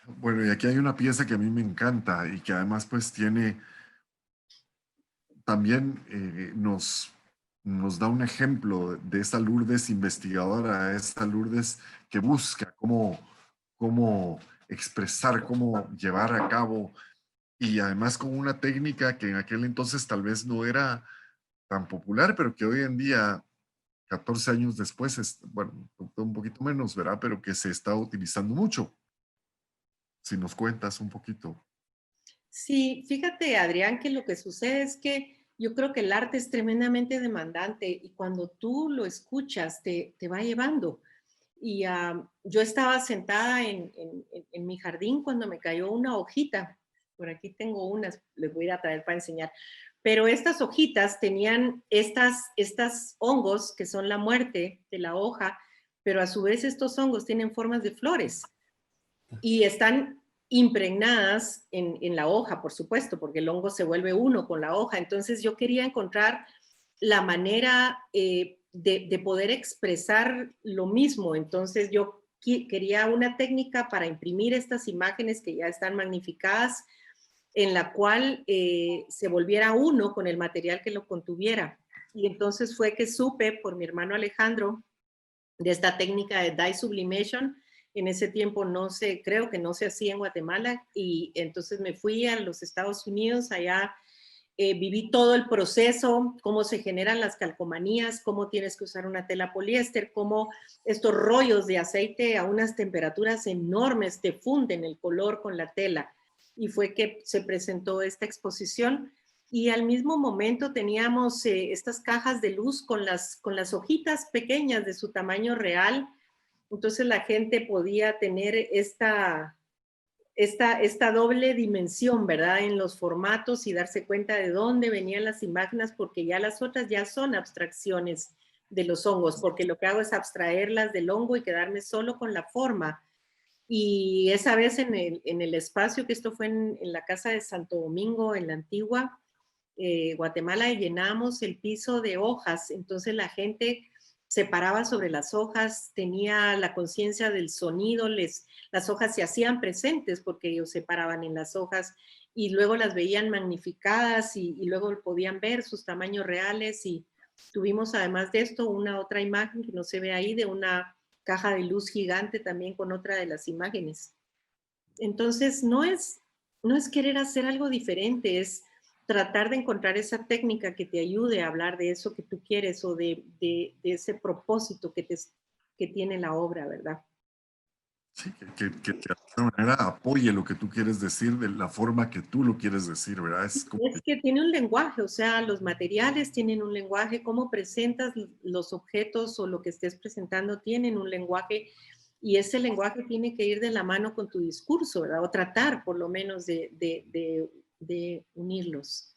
Bueno, y aquí hay una pieza que a mí me encanta y que además pues tiene, también nos da un ejemplo de esa Lourdes investigadora, esa Lourdes que busca cómo expresar, cómo llevar a cabo, y además con una técnica que en aquel entonces tal vez no era tan popular, pero que hoy en día, 14 años después, bueno, un poquito menos, ¿verdad? Pero que se está utilizando mucho. Si nos cuentas un poquito. Sí, fíjate, Adrián, que lo que sucede es que yo creo que el arte es tremendamente demandante y cuando tú lo escuchas te va llevando. Y yo estaba sentada en mi jardín cuando me cayó una hojita. Por aquí tengo unas, les voy a ir a traer para enseñar. Pero estas hojitas tenían estas hongos que son la muerte de la hoja, pero a su vez estos hongos tienen formas de flores y están impregnadas en la hoja, por supuesto, porque el hongo se vuelve uno con la hoja. Entonces yo quería encontrar la manera de poder expresar lo mismo. Entonces yo quería una técnica para imprimir estas imágenes que ya están magnificadas, en la cual se volviera uno con el material que lo contuviera. Y entonces fue que supe por mi hermano Alejandro de esta técnica de dye sublimation. En ese tiempo creo que no se hacía en Guatemala, y entonces me fui a los Estados Unidos, allá viví todo el proceso, cómo se generan las calcomanías, cómo tienes que usar una tela poliéster, cómo estos rollos de aceite a unas temperaturas enormes te funden el color con la tela. Y fue que se presentó esta exposición. Y al mismo momento teníamos estas cajas de luz con las hojitas pequeñas de su tamaño real. Entonces la gente podía tener esta doble dimensión, ¿verdad? En los formatos y darse cuenta de dónde venían las imágenes, porque ya las otras ya son abstracciones de los hongos, porque lo que hago es abstraerlas del hongo y quedarme solo con la forma. Y esa vez en el espacio, que esto fue en la casa de Santo Domingo, en la antigua Guatemala, llenamos el piso de hojas, entonces la gente se paraba sobre las hojas, tenía la conciencia del sonido, las hojas se hacían presentes porque ellos se paraban en las hojas y luego las veían magnificadas y luego podían ver sus tamaños reales. Y tuvimos además de esto una otra imagen que no se ve ahí, de una caja de luz gigante también con otra de las imágenes. Entonces no es querer hacer algo diferente, es tratar de encontrar esa técnica que te ayude a hablar de eso que tú quieres o de ese propósito que tiene la obra, ¿verdad? Sí, que de alguna manera apoye lo que tú quieres decir de la forma que tú lo quieres decir, ¿verdad? Es que tiene un lenguaje, o sea, los materiales tienen un lenguaje, cómo presentas los objetos o lo que estés presentando tienen un lenguaje, y ese lenguaje tiene que ir de la mano con tu discurso, ¿verdad? O tratar por lo menos de unirlos.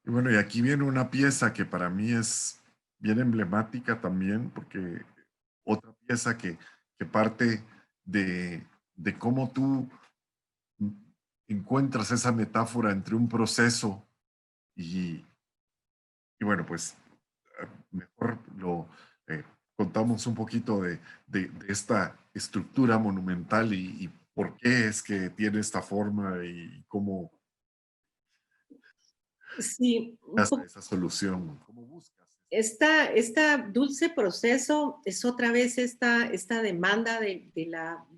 Y bueno, y aquí viene una pieza que para mí es bien emblemática también, porque otra pieza que parte de cómo tú encuentras esa metáfora entre un proceso y bueno, pues mejor lo contamos un poquito de esta estructura monumental y por qué es que tiene esta forma y cómo Sí, hace esa solución, cómo buscas. Esta dulce proceso es otra vez esta demanda de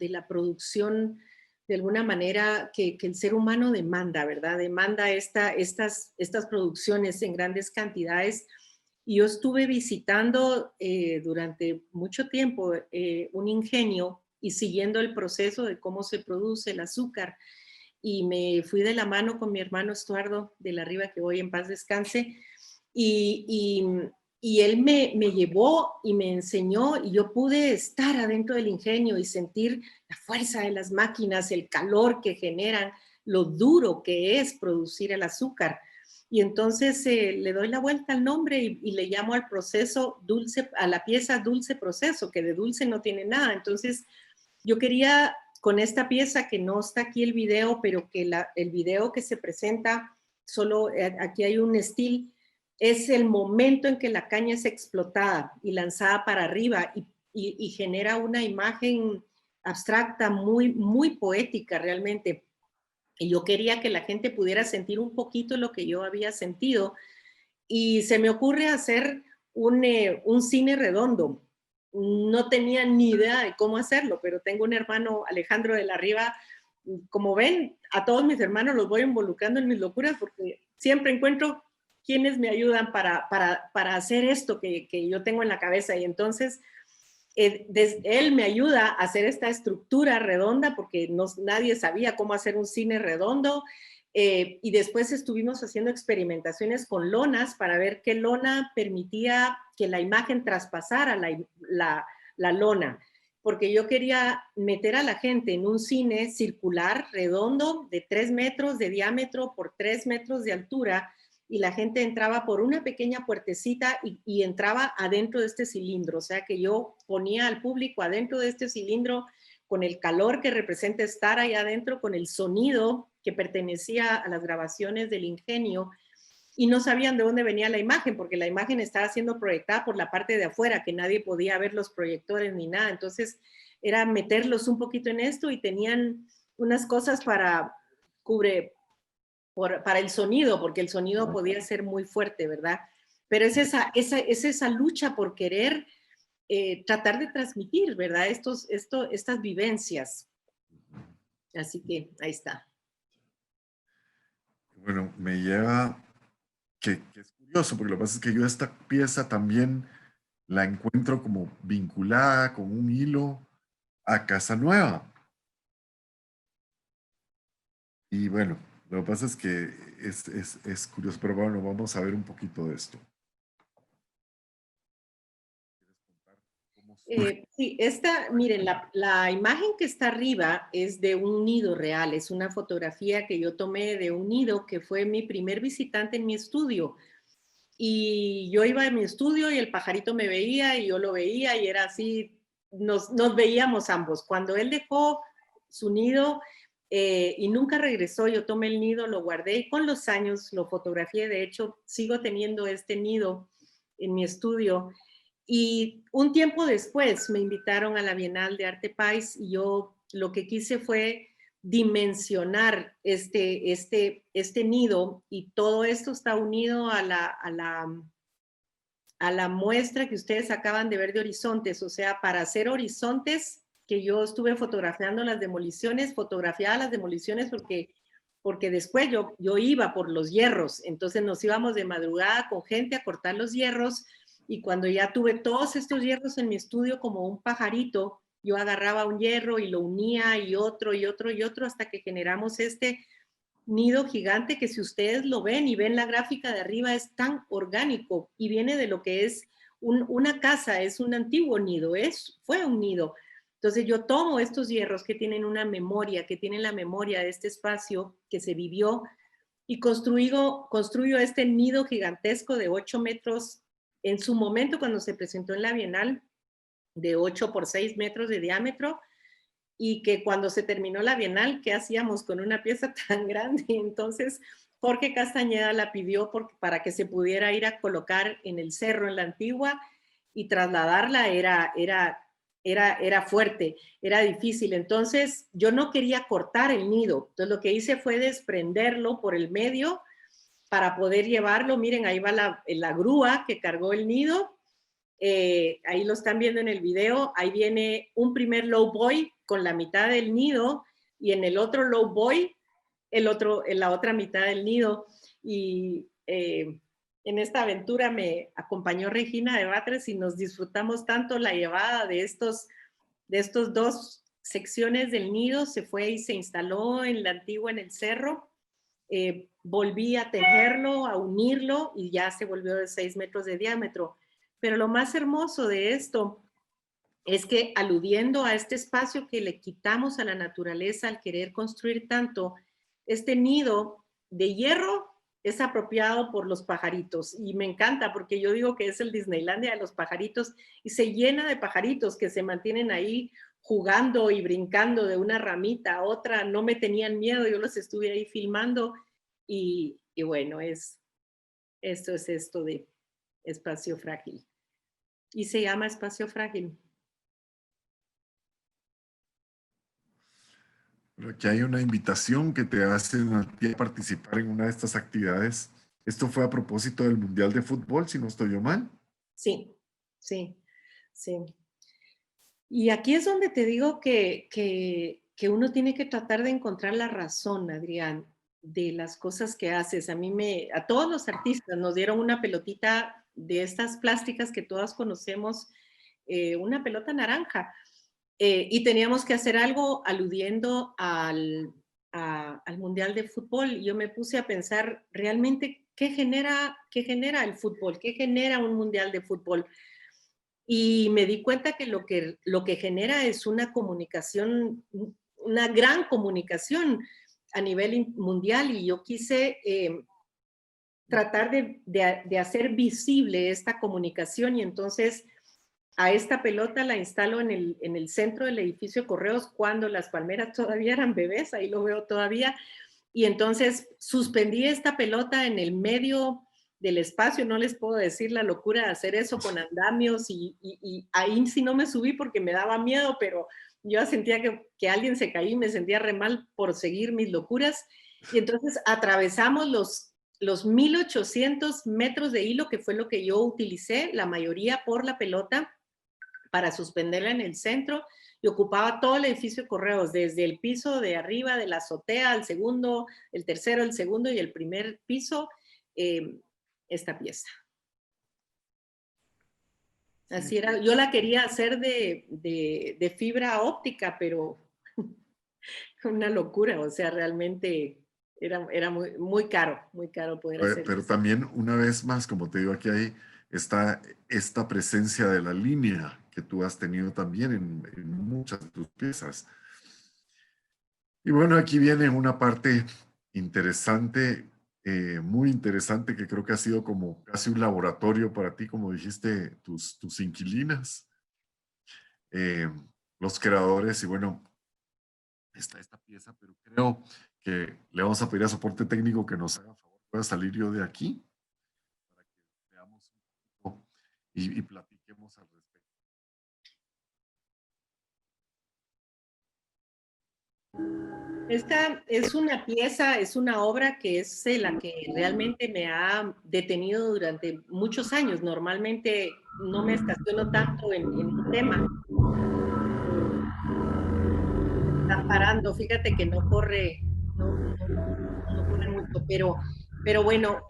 la producción, de alguna manera, que el ser humano demanda, ¿verdad? Demanda estas producciones en grandes cantidades. Y yo estuve visitando durante mucho tiempo un ingenio y siguiendo el proceso de cómo se produce el azúcar. Y me fui de la mano con mi hermano Estuardo de la Riva, que hoy en paz descanse, y él me llevó y me enseñó, y yo pude estar adentro del ingenio y sentir la fuerza de las máquinas, el calor que generan, lo duro que es producir el azúcar. Y entonces le doy la vuelta al nombre y le llamo al proceso dulce, a la pieza dulce proceso, que de dulce no tiene nada. Entonces yo quería, con esta pieza, que no está aquí el video, pero que el video que se presenta, solo aquí hay un still, es el momento en que la caña es explotada y lanzada para arriba y genera una imagen abstracta muy, muy poética realmente. Y yo quería que la gente pudiera sentir un poquito lo que yo había sentido. Y se me ocurre hacer un cine redondo. No tenía ni idea de cómo hacerlo, pero tengo un hermano, Alejandro de la Riva. Como ven, a todos mis hermanos los voy involucrando en mis locuras porque siempre encuentro quienes me ayudan para hacer esto que yo tengo en la cabeza. Y entonces él me ayuda a hacer esta estructura redonda porque nadie sabía cómo hacer un cine redondo. Y después estuvimos haciendo experimentaciones con lonas para ver qué lona permitía que la imagen traspasara la lona, porque yo quería meter a la gente en un cine circular, redondo, de 3 metros de diámetro por 3 metros de altura, y la gente entraba por una pequeña puertecita y entraba adentro de este cilindro, o sea que yo ponía al público adentro de este cilindro con el calor que representa estar ahí adentro, con el sonido que pertenecía a las grabaciones del ingenio, y no sabían de dónde venía la imagen, porque la imagen estaba siendo proyectada por la parte de afuera, que nadie podía ver los proyectores ni nada. Entonces era meterlos un poquito en esto, y tenían unas cosas para el sonido, porque el sonido podía ser muy fuerte, ¿verdad? Pero es esa lucha por querer tratar de transmitir, ¿verdad? Estas vivencias. Así que ahí está. Bueno, me lleva que es curioso, porque lo que pasa es que yo esta pieza también la encuentro como vinculada con un hilo a Casa Nueva. Y bueno, lo que pasa es que es curioso, pero bueno, vamos a ver un poquito de esto. Sí, miren, la imagen que está arriba es de un nido real, es una fotografía que yo tomé de un nido que fue mi primer visitante en mi estudio. Y yo iba a mi estudio y el pajarito me veía y yo lo veía y era así, nos veíamos ambos. Cuando él dejó su nido y nunca regresó, yo tomé el nido, lo guardé y con los años lo fotografié. De hecho, sigo teniendo este nido en mi estudio. Y un tiempo después me invitaron a la Bienal de Arte País y yo lo que quise fue dimensionar este nido, y todo esto está unido a la muestra que ustedes acaban de ver de horizontes. O sea, para hacer horizontes, que yo estuve fotografiando las demoliciones, fotografiaba las demoliciones porque después yo iba por los hierros, entonces nos íbamos de madrugada con gente a cortar los hierros, y cuando ya tuve todos estos hierros en mi estudio como un pajarito, yo agarraba un hierro y lo unía y otro y otro y otro hasta que generamos este nido gigante que, si ustedes lo ven y ven la gráfica de arriba, es tan orgánico y viene de lo que es una casa, es un antiguo nido, fue un nido. Entonces yo tomo estos hierros que tienen una memoria, que tienen la memoria de este espacio que se vivió, y construyo este nido gigantesco de 8 metros, en su momento cuando se presentó en la Bienal, de 8 por 6 metros de diámetro, y que cuando se terminó la Bienal, ¿qué hacíamos con una pieza tan grande? Entonces Jorge Castañeda la pidió para que se pudiera ir a colocar en el cerro, en la Antigua, y trasladarla era fuerte, era difícil. Entonces yo no quería cortar el nido, entonces lo que hice fue desprenderlo por el medio para poder llevarlo. Miren, ahí va la grúa que cargó el nido. Ahí lo están viendo en el video. Ahí viene un primer low boy con la mitad del nido, y en el otro low boy en la otra mitad del nido. Y en esta aventura me acompañó Regina de Batres y nos disfrutamos tanto la llevada de estos dos secciones del nido. Se fue y se instaló en la Antigua, en el cerro. Volví a tejerlo, a unirlo, y ya se volvió de 6 metros de diámetro. Pero lo más hermoso de esto es que, aludiendo a este espacio que le quitamos a la naturaleza al querer construir tanto, este nido de hierro es apropiado por los pajaritos, y me encanta porque yo digo que es el Disneylandia de los pajaritos, y se llena de pajaritos que se mantienen ahí jugando y brincando de una ramita a otra. No me tenían miedo, yo los estuve ahí filmando, y bueno, esto es esto de Espacio Frágil. Y se llama Espacio Frágil. Pero aquí hay una invitación que te hacen a ti a participar en una de estas actividades. Esto fue a propósito del Mundial de Fútbol, si no estoy yo mal. Sí, sí, sí. Y aquí es donde te digo que uno tiene que tratar de encontrar la razón, Adrián, de las cosas que haces. A todos los artistas nos dieron una pelotita de estas plásticas que todas conocemos, una pelota naranja, y teníamos que hacer algo aludiendo al Mundial de Fútbol. Y yo me puse a pensar realmente qué genera el fútbol, qué genera un Mundial de Fútbol. Y me di cuenta que lo que genera es una comunicación, una gran comunicación a nivel mundial, y yo quise tratar de hacer visible esta comunicación, y entonces a esta pelota la instalo en el centro del edificio Correos, cuando las palmeras todavía eran bebés, ahí lo veo todavía, y entonces suspendí esta pelota en el medio del espacio. No les puedo decir la locura de hacer eso con andamios, y ahí sí no me subí porque me daba miedo, pero yo sentía que alguien se caía y me sentía re mal por seguir mis locuras. Y entonces atravesamos los 1800 metros de hilo, que fue lo que yo utilicé, la mayoría por la pelota, para suspenderla en el centro, y ocupaba todo el edificio de Correos, desde el piso de arriba de la azotea, al segundo, el tercero, el segundo y el primer piso. esta pieza. Así era, yo la quería hacer de fibra óptica, pero una locura, o sea, realmente era muy caro poder hacer Pero eso. también, una vez más, como te digo, aquí hay esta presencia de la línea que tú has tenido también en muchas de tus piezas. Y bueno, aquí viene una parte interesante, muy interesante, que creo que ha sido como casi un laboratorio para ti, como dijiste, tus inquilinas, eh, los creadores, y bueno, está esta pieza, pero creo que le vamos a pedir a soporte técnico que nos haga favor, pueda salir yo de aquí, para que veamos un poco y platiquemos al respecto. Esta es una pieza, es una obra que es la que realmente me ha detenido durante muchos años. Normalmente no me estaciono tanto en un tema. Está parando, fíjate que no corre mucho, pero bueno,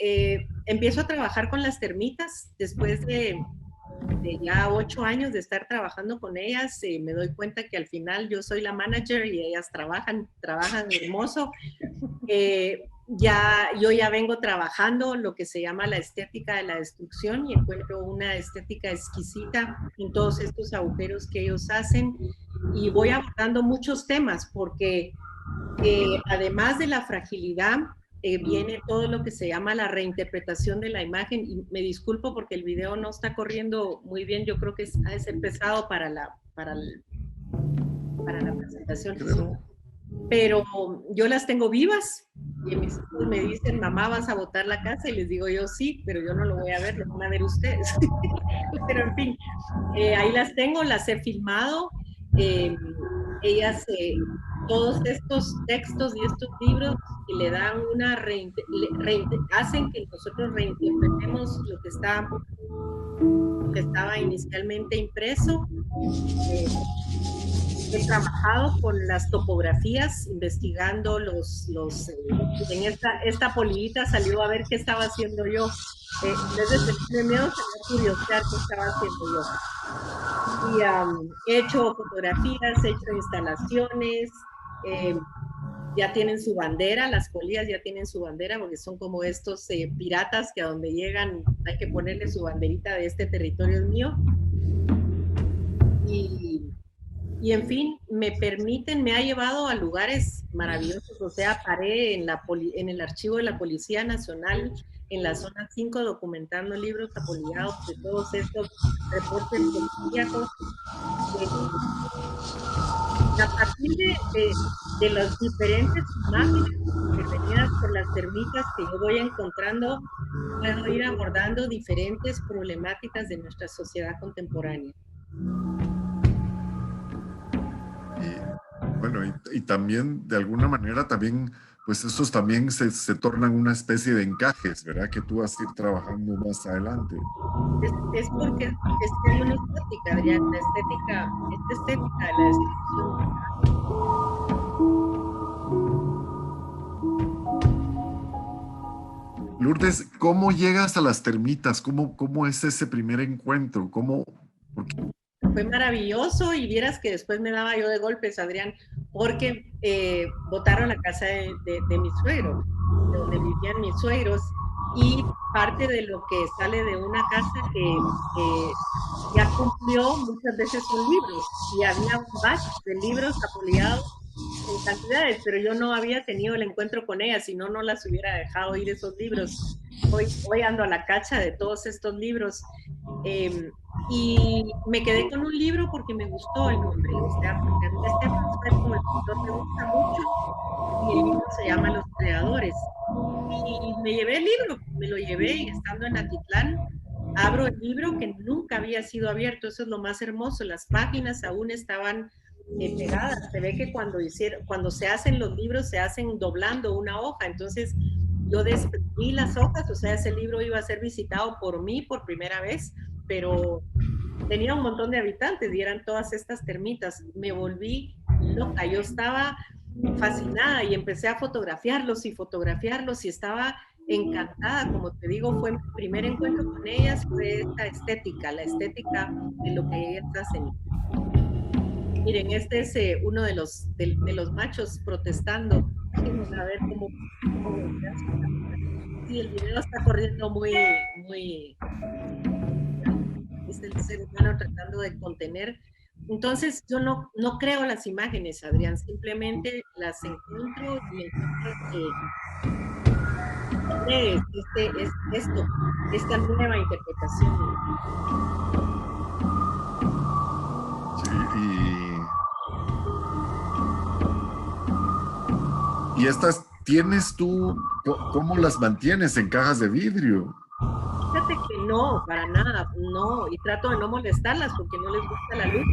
empiezo a trabajar con las termitas después de ya 8 años de estar trabajando con ellas. Me doy cuenta que al final yo soy la manager y ellas trabajan hermoso. Yo ya vengo trabajando lo que se llama la estética de la destrucción y encuentro una estética exquisita en todos estos agujeros que ellos hacen, y voy abordando muchos temas porque además de la fragilidad, viene todo lo que se llama la reinterpretación de la imagen, y me disculpo porque el video no está corriendo muy bien, yo creo que ha de ser pesado para la presentación. Creo. Pero yo las tengo vivas y mis hijos me dicen, mamá, ¿vas a botar la casa? Y les digo yo, sí, pero yo no lo voy a ver, lo van a ver ustedes. Pero en fin, ahí las tengo, las he filmado. Ellas, todos estos textos y estos libros que le dan hacen que nosotros reinterpretemos lo que estaba inicialmente impreso. He trabajado con las topografías, investigando en esta polillita salió a ver qué estaba haciendo yo. Desde el miedo se me curiosidad qué estaba haciendo yo. Y he hecho fotografías, he hecho instalaciones, ya tienen su bandera, las polillas ya tienen su bandera, porque son como estos piratas que a donde llegan hay que ponerle su banderita de este territorio es mío. Y en fin, me ha llevado a lugares maravillosos, o sea, paré en el archivo de la Policía Nacional, en la zona 5, documentando libros apolillados de todos estos reportes policíacos. A partir de las diferentes imágenes intervenidas por las termitas que yo voy encontrando, puedo ir abordando diferentes problemáticas de nuestra sociedad contemporánea. Bueno, y también, de alguna manera, también, pues estos también se tornan una especie de encajes, ¿verdad? Que tú vas a ir trabajando más adelante. Es porque hay una estética, Adrián, esta estética de la destrucción. Lourdes, ¿cómo llegas a las termitas? ¿Cómo es ese primer encuentro? Fue maravilloso, y vieras que después me daba yo de golpes, Adrián, porque botaron la casa de mi suegro, donde vivían mis suegros, y parte de lo que sale de una casa que ya cumplió muchas veces son libros, y había un batch de libros apolillados en cantidades, pero yo no había tenido el encuentro con ellas, si no, no las hubiera dejado ir esos libros. Hoy ando a la cacha de todos estos libros. Y me quedé con un libro porque me gustó el nombre, o sea, porque a mí este como el pintor me gusta mucho, y el libro se llama Los Creadores. Y me llevé el libro, me lo llevé, y estando en Atitlán, abro el libro que nunca había sido abierto. Eso es lo más hermoso, las páginas aún estaban pegadas. Se ve que cuando se hacen los libros, se hacen doblando una hoja. Entonces yo desprendí las hojas, o sea, ese libro iba a ser visitado por mí por primera vez, pero tenía un montón de habitantes y eran todas estas termitas. Me volví loca, yo estaba fascinada y empecé a fotografiarlos y estaba encantada, como te digo, fue mi primer encuentro con ellas, fue esta estética, la estética de lo que ellas hacen. Miren, este es uno de los machos protestando. A ver cómo sí, el video está corriendo muy, es el ser humano tratando de contener. Entonces, yo no creo las imágenes, Adrián, simplemente las encuentro y encuentro que es esto, esta nueva interpretación. Sí, y estas tienes tú, ¿cómo las mantienes en cajas de vidrio? Fíjate que no, para nada, no, y trato de no molestarlas porque no les gusta la luz.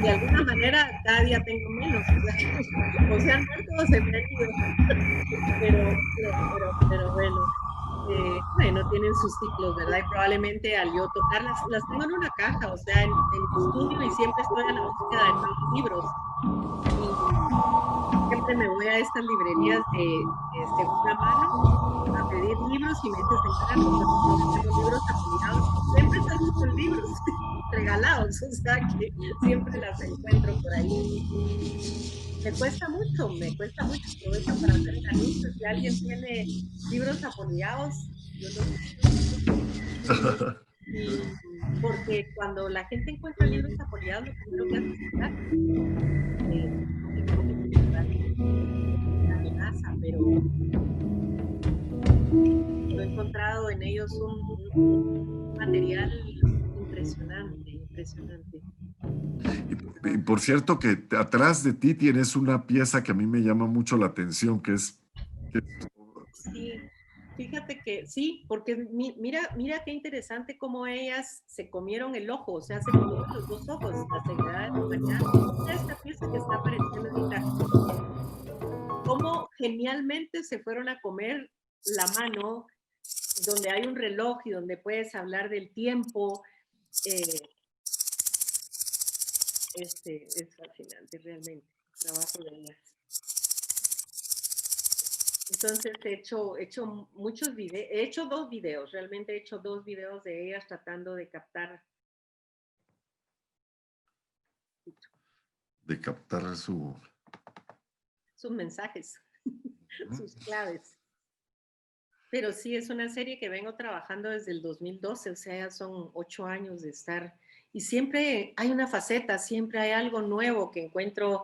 De alguna manera, cada día tengo menos, o se han muerto o se me han ido. Pero bueno, bueno, tienen sus ciclos, ¿verdad? Y probablemente al yo tocarlas, las tengo en una caja, o sea, en mi estudio y siempre estoy a la búsqueda de nuevos libros. Y siempre me voy a estas librerías de segunda mano a pedir libros y me dicen, señora, no tengo libros apoyados. Siempre están con libros regalados, o sea que siempre las encuentro por ahí. Me cuesta mucho, aprovecho para hacer el anuncio. Si alguien tiene libros apoyados, yo los y porque cuando la gente encuentra libros apoyados, lo primero que hace es comprar. Porque creo que tiene una amenaza, pero he encontrado en ellos un material impresionante, impresionante. Y por cierto que atrás de ti tienes una pieza que a mí me llama mucho la atención, que es... Sí, fíjate que sí, porque mira qué interesante cómo ellas se comieron el ojo, o sea, se comieron los dos ojos, la Sagrada de la Humanidad. Mira esta pieza que está apareciendo ahorita. Cómo genialmente se fueron a comer la mano, donde hay un reloj y donde puedes hablar del tiempo. Es fascinante realmente el trabajo de ellas. Entonces he hecho muchos videos, he hecho 2 videos, realmente he hecho 2 videos de ellas tratando de captar. De captar sus mensajes, sus claves. Pero sí, es una serie que vengo trabajando desde el 2012, o sea, ya son 8 años de estar. Y siempre hay una faceta, siempre hay algo nuevo que encuentro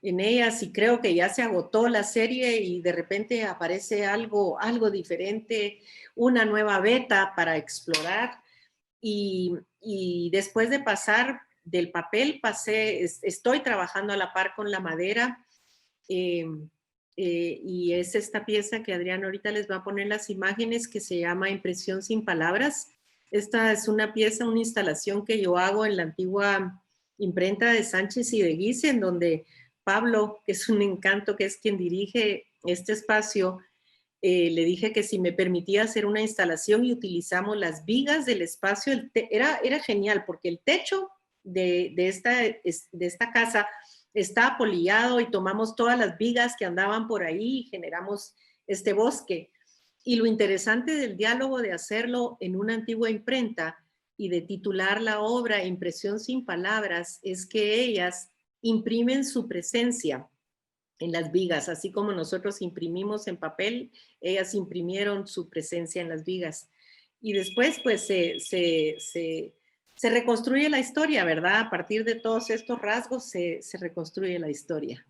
en ellas y creo que ya se agotó la serie y de repente aparece algo diferente, una nueva beta para explorar. Y después de pasar del papel, estoy trabajando a la par con la madera. Y es esta pieza que Adrián ahorita les va a poner las imágenes, que se llama Impresión sin palabras. Esta es una pieza, una instalación que yo hago en la antigua imprenta de Sánchez y de Guise, en donde Pablo, que es un encanto, que es quien dirige este espacio, le dije que si me permitía hacer una instalación y utilizamos las vigas del espacio. Era genial porque el techo de esta casa está apolillado y tomamos todas las vigas que andaban por ahí y generamos este bosque. Y lo interesante del diálogo de hacerlo en una antigua imprenta y de titular la obra Impresión sin palabras es que ellas imprimen su presencia en las vigas, así como nosotros imprimimos en papel, ellas imprimieron su presencia en las vigas. Y después, pues, se reconstruye la historia, ¿verdad? A partir de todos estos rasgos se reconstruye la historia.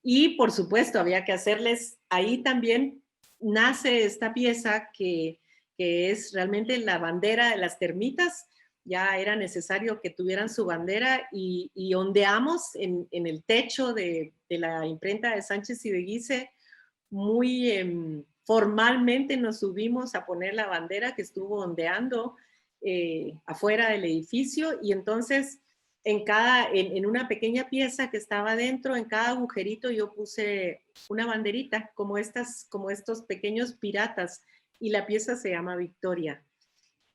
Y, por supuesto, había que hacerles, ahí también nace esta pieza que es realmente la bandera de las termitas. Ya era necesario que tuvieran su bandera y ondeamos en el techo de la imprenta de Sánchez y de Guise. Muy formalmente nos subimos a poner la bandera que estuvo ondeando afuera del edificio, y entonces en una pequeña pieza que estaba dentro, en cada agujerito yo puse una banderita, como estos pequeños piratas, y la pieza se llama Victoria,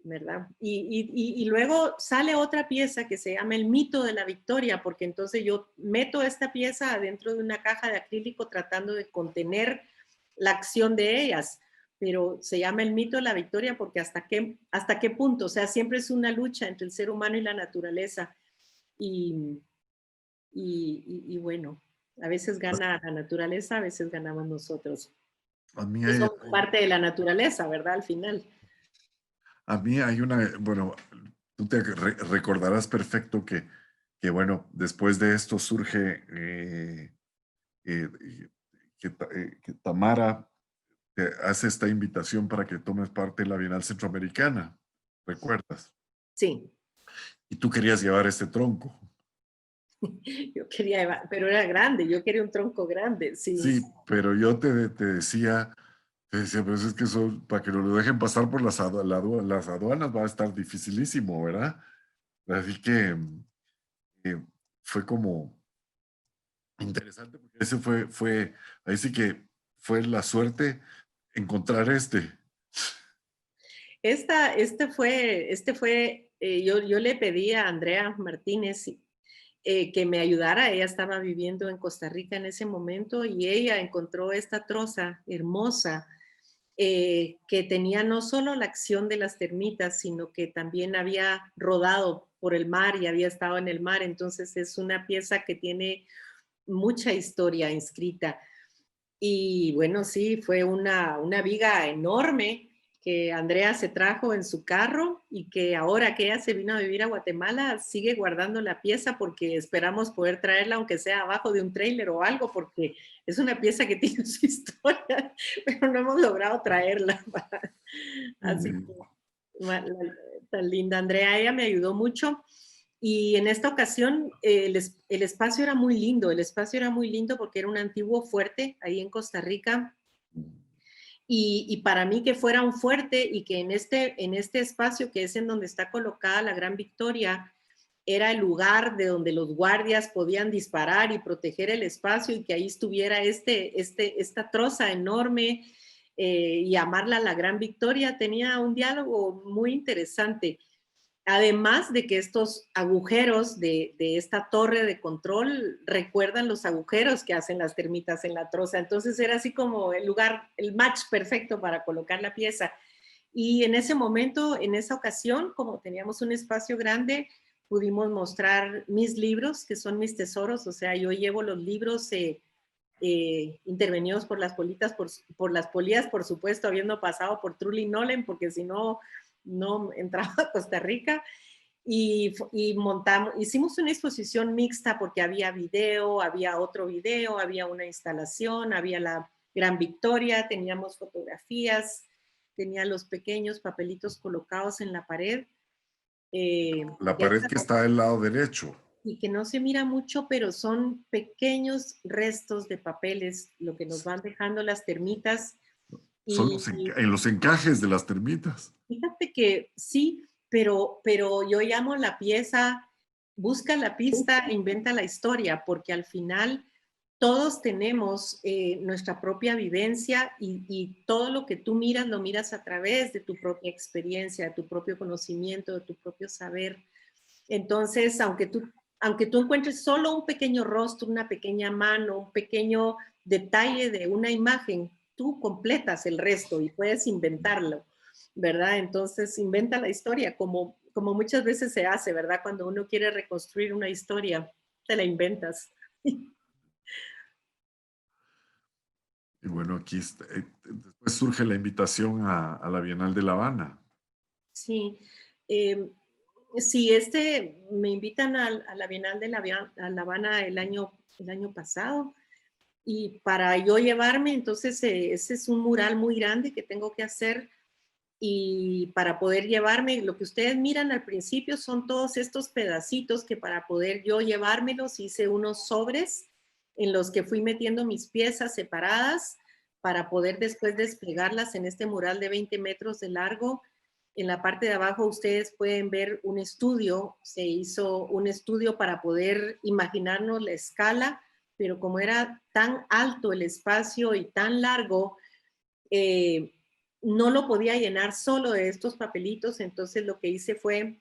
¿verdad? Y luego sale otra pieza que se llama El mito de la victoria, porque entonces yo meto esta pieza adentro de una caja de acrílico tratando de contener la acción de ellas, pero se llama el mito de la victoria porque hasta qué punto, o sea, siempre es una lucha entre el ser humano y la naturaleza. Y bueno, a veces gana la naturaleza, a veces ganamos nosotros. A mí Que hay, somos parte de la naturaleza, ¿verdad? Al final. a mí hay una, bueno, tú te recordarás perfecto que, bueno, después de esto surge eh, que Tamara te hace esta invitación para que tomes parte en la Bienal Centroamericana, ¿recuerdas? Sí, Y tú querías llevar este tronco. yo quería, pero era grande, yo quería un tronco grande, sí. Sí, pero yo te decía, pues es que eso, para que lo dejen pasar por las aduanas va a estar dificilísimo, ¿verdad? Así que fue como interesante, porque ese ahí sí que fue la suerte encontrar este. Yo le pedí a Andrea Martínez que me ayudara. Ella estaba viviendo en Costa Rica en ese momento y ella encontró esta troza hermosa que tenía no solo la acción de las termitas, sino que también había rodado por el mar y había estado en el mar. Entonces es una pieza que tiene mucha historia inscrita. Y bueno, sí, fue una viga enorme que Andrea se trajo en su carro y que ahora que ella se vino a vivir a Guatemala, sigue guardando la pieza porque esperamos poder traerla, aunque sea abajo de un tráiler o algo, porque es una pieza que tiene su historia, pero no hemos logrado traerla. Así que, tan linda Andrea, ella me ayudó mucho. Y en esta ocasión el espacio era muy lindo, el espacio era muy lindo porque era un antiguo fuerte ahí en Costa Rica. Y para mí que fuera un fuerte y que en este espacio que es en donde está colocada la Gran Victoria, era el lugar de donde los guardias podían disparar y proteger el espacio y que ahí estuviera esta troza enorme y llamarla la Gran Victoria, tenía un diálogo muy interesante. Además de que estos agujeros de esta torre de control recuerdan los agujeros que hacen las termitas en la troza. Entonces era así como el lugar, el match perfecto para colocar la pieza. Y en ese momento, en esa ocasión, como teníamos un espacio grande, pudimos mostrar mis libros, que son mis tesoros. O sea, yo llevo los libros intervenidos por las las polías, por supuesto, habiendo pasado por Truly Nolen, porque si no, no entraba a Costa Rica. Y hicimos una exposición mixta porque había video, había otro video, había una instalación, había la Gran Victoria, teníamos fotografías, tenía los pequeños papelitos colocados en la pared. La pared que está del lado derecho. Y que no se mira mucho, pero son pequeños restos de papeles, lo que nos van dejando las termitas. Son en los encajes de las termitas. Fíjate que sí, pero yo llamo la pieza, busca la pista e inventa la historia, porque al final todos tenemos nuestra propia vivencia y todo lo que tú miras, lo miras a través de tu propia experiencia, de tu propio conocimiento, de tu propio saber. Entonces, aunque tú encuentres solo un pequeño rostro, una pequeña mano, un pequeño detalle de una imagen, tú completas el resto y puedes inventarlo, ¿verdad? Entonces, inventa la historia, como muchas veces se hace, ¿verdad? Cuando uno quiere reconstruir una historia, te la inventas. Y bueno, aquí después surge la invitación a la Bienal de La Habana. Sí. Sí, me invitan a la Bienal de La Habana el año pasado. Y para yo llevarme, entonces ese es un mural muy grande que tengo que hacer y para poder llevarme, lo que ustedes miran al principio son todos estos pedacitos que para poder yo llevármelos hice unos sobres en los que fui metiendo mis piezas separadas para poder después desplegarlas en este mural de 20 metros de largo. En la parte de abajo ustedes pueden ver un estudio, se hizo un estudio para poder imaginarnos la escala, pero como era tan alto el espacio y tan largo, no lo podía llenar solo de estos papelitos, entonces lo que hice fue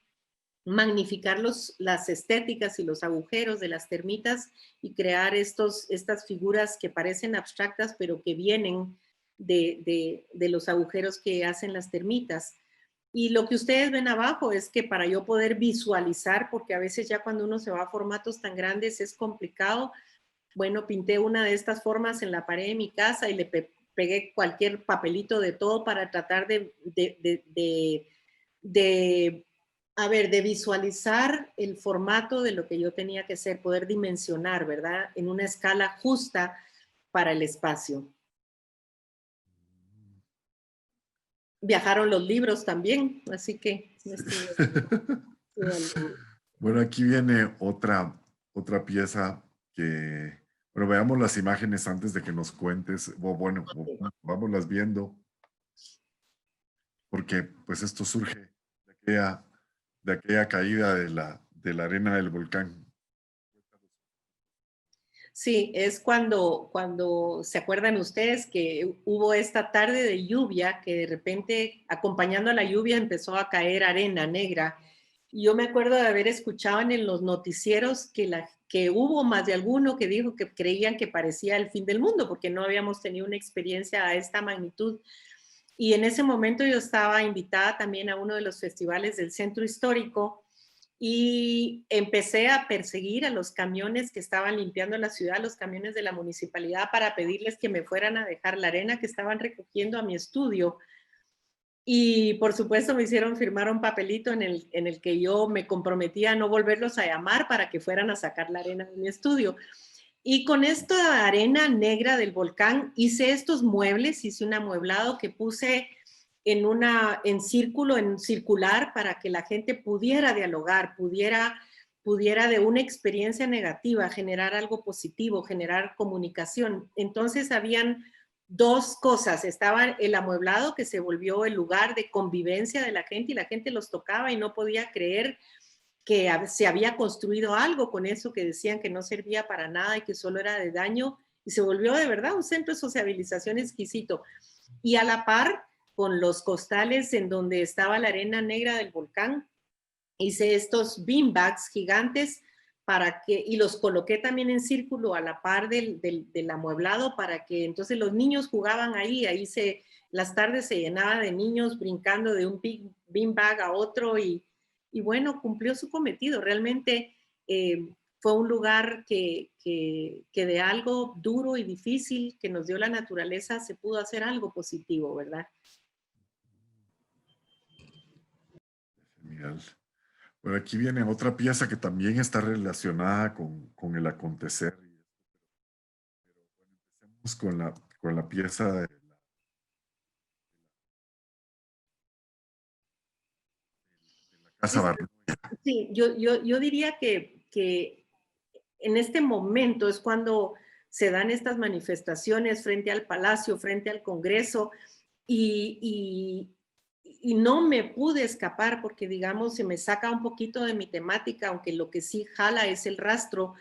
magnificar las estéticas y los agujeros de las termitas y crear estas figuras que parecen abstractas, pero que vienen de los agujeros que hacen las termitas. Y lo que ustedes ven abajo es que para yo poder visualizar, porque a veces ya cuando uno se va a formatos tan grandes es complicado, bueno, pinté una de estas formas en la pared de mi casa y le pegué cualquier papelito de todo para tratar de visualizar el formato de lo que yo tenía que hacer, poder dimensionar, ¿verdad? En una escala justa para el espacio. Viajaron los libros también, así que... Bueno, aquí viene otra pieza que... Bueno, veamos las imágenes antes de que nos cuentes. Bueno, vámonos viendo. Porque pues esto surge de aquella caída de la arena del volcán. Sí, es cuando se acuerdan ustedes que hubo esta tarde de lluvia, que de repente, acompañando a la lluvia, empezó a caer arena negra. Y yo me acuerdo de haber escuchado en los noticieros que hubo más de alguno que dijo que creían que parecía el fin del mundo, porque no habíamos tenido una experiencia a esta magnitud. Y en ese momento yo estaba invitada también a uno de los festivales del Centro Histórico, y empecé a perseguir a los camiones que estaban limpiando la ciudad, los camiones de la municipalidad, para pedirles que me fueran a dejar la arena que estaban recogiendo a mi estudio. Y por supuesto me hicieron firmar un papelito en el que yo me comprometía a no volverlos a llamar para que fueran a sacar la arena de mi estudio. Y con esta arena negra del volcán hice estos muebles, hice un amueblado que puse en círculo, en circular, para que la gente pudiera dialogar, pudiera de una experiencia negativa generar algo positivo, generar comunicación. Entonces habían dos cosas: estaba el amueblado, que se volvió el lugar de convivencia de la gente, y la gente los tocaba y no podía creer que se había construido algo con eso que decían que no servía para nada y que solo era de daño, y se volvió de verdad un centro de sociabilización exquisito. Y a la par, con los costales en donde estaba la arena negra del volcán, hice estos beanbags gigantes y los coloqué también en círculo a la par del amueblado, para que entonces los niños jugaban ahí. Las tardes se llenaba de niños brincando de un beanbag a otro, y bueno, cumplió su cometido. Realmente fue un lugar que de algo duro y difícil que nos dio la naturaleza se pudo hacer algo positivo, ¿verdad? Genial. Bueno, aquí viene otra pieza que también está relacionada con el acontecer. Pero empecemos con la pieza de la Casa Barnoya. Sí, yo diría que en este momento es cuando se dan estas manifestaciones frente al Palacio, frente al Congreso, y no me pude escapar, porque digamos se me saca un poquito de mi temática, aunque lo que sí jala es el rastro,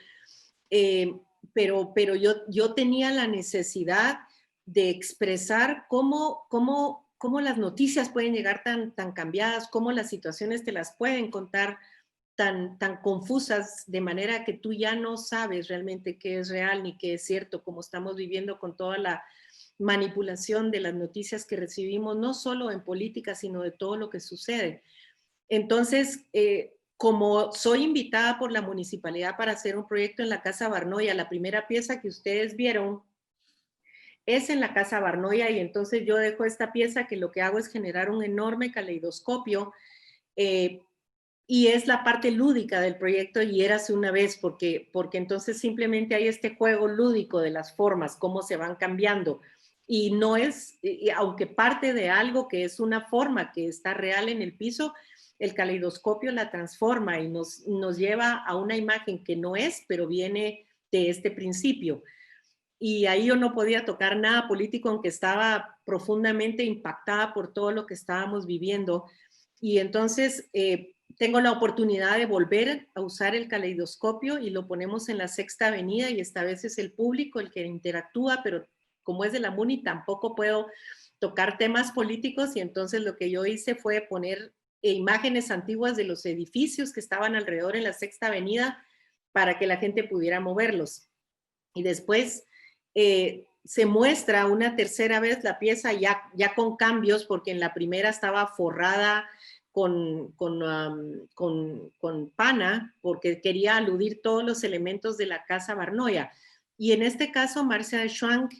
pero yo tenía la necesidad de expresar cómo las noticias pueden llegar tan cambiadas, cómo las situaciones te las pueden contar tan confusas, de manera que tú ya no sabes realmente qué es real ni qué es cierto, como estamos viviendo con toda la manipulación de las noticias que recibimos, no solo en política, sino de todo lo que sucede. Entonces, como soy invitada por la municipalidad para hacer un proyecto en la Casa Barnoya, la primera pieza que ustedes vieron es en la Casa Barnoya, y entonces yo dejo esta pieza, que lo que hago es generar un enorme caleidoscopio, y es la parte lúdica del proyecto, y érase una vez, porque entonces simplemente hay este juego lúdico de las formas, cómo se van cambiando, y no es, aunque parte de algo que es una forma que está real en el piso, el caleidoscopio la transforma y nos lleva a una imagen que no es, pero viene de este principio. Y ahí yo no podía tocar nada político, aunque estaba profundamente impactada por todo lo que estábamos viviendo. Y entonces tengo la oportunidad de volver a usar el caleidoscopio, y lo ponemos en la Sexta Avenida, y esta vez es el público el que interactúa, pero como es de la MUNI tampoco puedo tocar temas políticos, y entonces lo que yo hice fue poner imágenes antiguas de los edificios que estaban alrededor en la Sexta Avenida para que la gente pudiera moverlos. Y después se muestra una tercera vez la pieza ya con cambios, porque en la primera estaba forrada con pana, porque quería aludir todos los elementos de la Casa Barnoya. Y en este caso, Marcia Schwank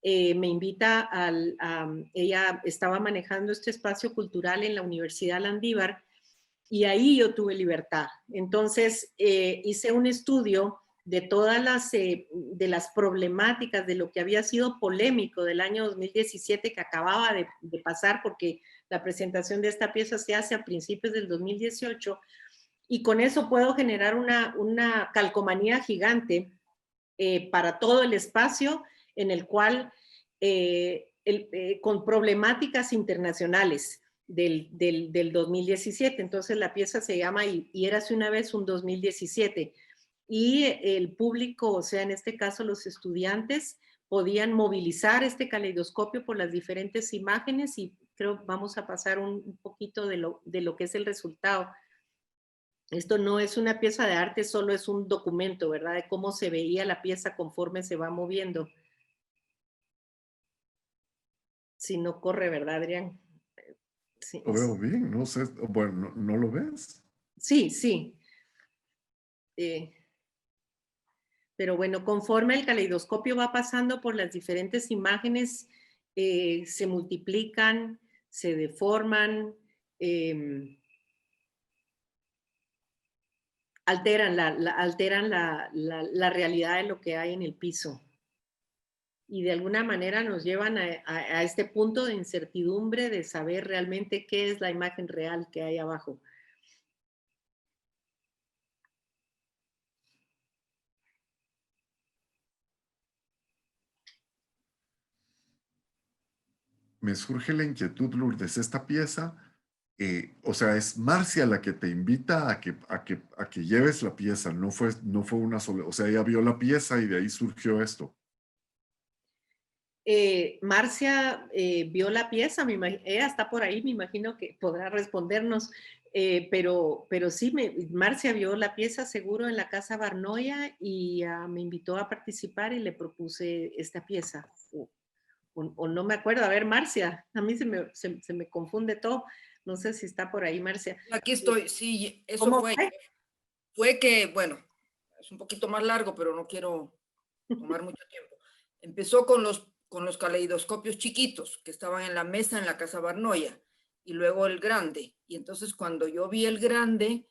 me invita ella estaba manejando este espacio cultural en la Universidad Landívar, y ahí yo tuve libertad. Entonces, hice un estudio de todas de las problemáticas de lo que había sido polémico del año 2017 que acababa de pasar, porque la presentación de esta pieza se hace a principios del 2018, y con eso puedo generar una calcomanía gigante para todo el espacio, en el cual, con problemáticas internacionales del 2017. Entonces la pieza se llama Y érase una vez un 2017. Y el público, o sea, en este caso los estudiantes, podían movilizar este caleidoscopio por las diferentes imágenes, y creo vamos a pasar un poquito de lo que es el resultado. Esto no es una pieza de arte, solo es un documento, ¿verdad? De cómo se veía la pieza conforme se va moviendo. Si no corre, ¿verdad, Adrián? Sí, Lo veo bien, no sé, bueno, ¿no lo ves? sí. Sí. Pero bueno, conforme el caleidoscopio va pasando por las diferentes imágenes, se multiplican, se deforman, alteran la realidad de lo que hay en el piso. Y de alguna manera nos llevan a este punto de incertidumbre de saber realmente qué es la imagen real que hay abajo. Me surge la inquietud, Lourdes, esta pieza, o sea, es Marcia la que te invita a que lleves la pieza, no fue una sola, o sea, ella vio la pieza y de ahí surgió esto. Marcia vio la pieza, ella está por ahí, me imagino que podrá respondernos, pero sí, Marcia vio la pieza seguro en la Casa Barnoya, y me invitó a participar y le propuse esta pieza. O no me acuerdo, a ver, Marcia, a mí se me confunde todo, no sé si está por ahí, Marcia. Aquí estoy, sí, eso ¿Cómo fue. fue? Fue que, bueno, es un poquito más largo, pero no quiero tomar mucho tiempo. Empezó con los caleidoscopios chiquitos que estaban en la mesa en la Casa Barnoya, y luego el grande. Y entonces cuando yo vi el grande,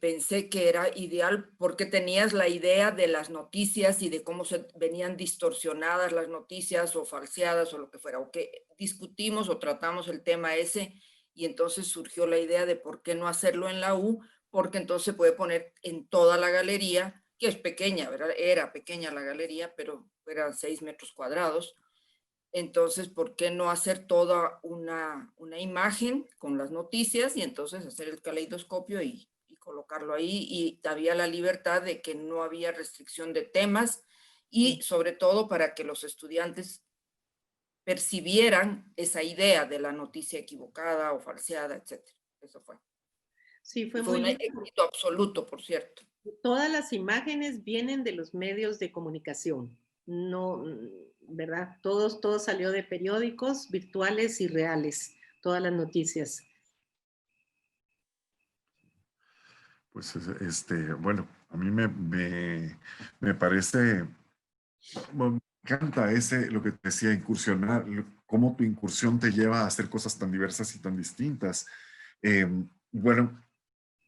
pensé que era ideal porque tenías la idea de las noticias y de cómo se venían distorsionadas las noticias o falseadas o lo que fuera, o que discutimos o tratamos el tema ese, y entonces surgió la idea de por qué no hacerlo en la U, porque entonces se puede poner en toda la galería, que es pequeña, ¿verdad? Era pequeña la galería, pero eran 6 metros cuadrados. Entonces, ¿por qué no hacer toda una imagen con las noticias y entonces hacer el caleidoscopio y colocarlo ahí? Y había la libertad de que no había restricción de temas, y sobre todo para que los estudiantes percibieran esa idea de la noticia equivocada o falseada, etc. Eso fue. Sí, fue Fue muy un lindo. éxito absoluto, por cierto. Todas las imágenes vienen de los medios de comunicación, no, ¿verdad? Todo salió de periódicos virtuales y reales, todas las noticias. Pues, bueno, a mí me parece, bueno, me encanta lo que te decía, incursionar, cómo tu incursión te lleva a hacer cosas tan diversas y tan distintas. Bueno,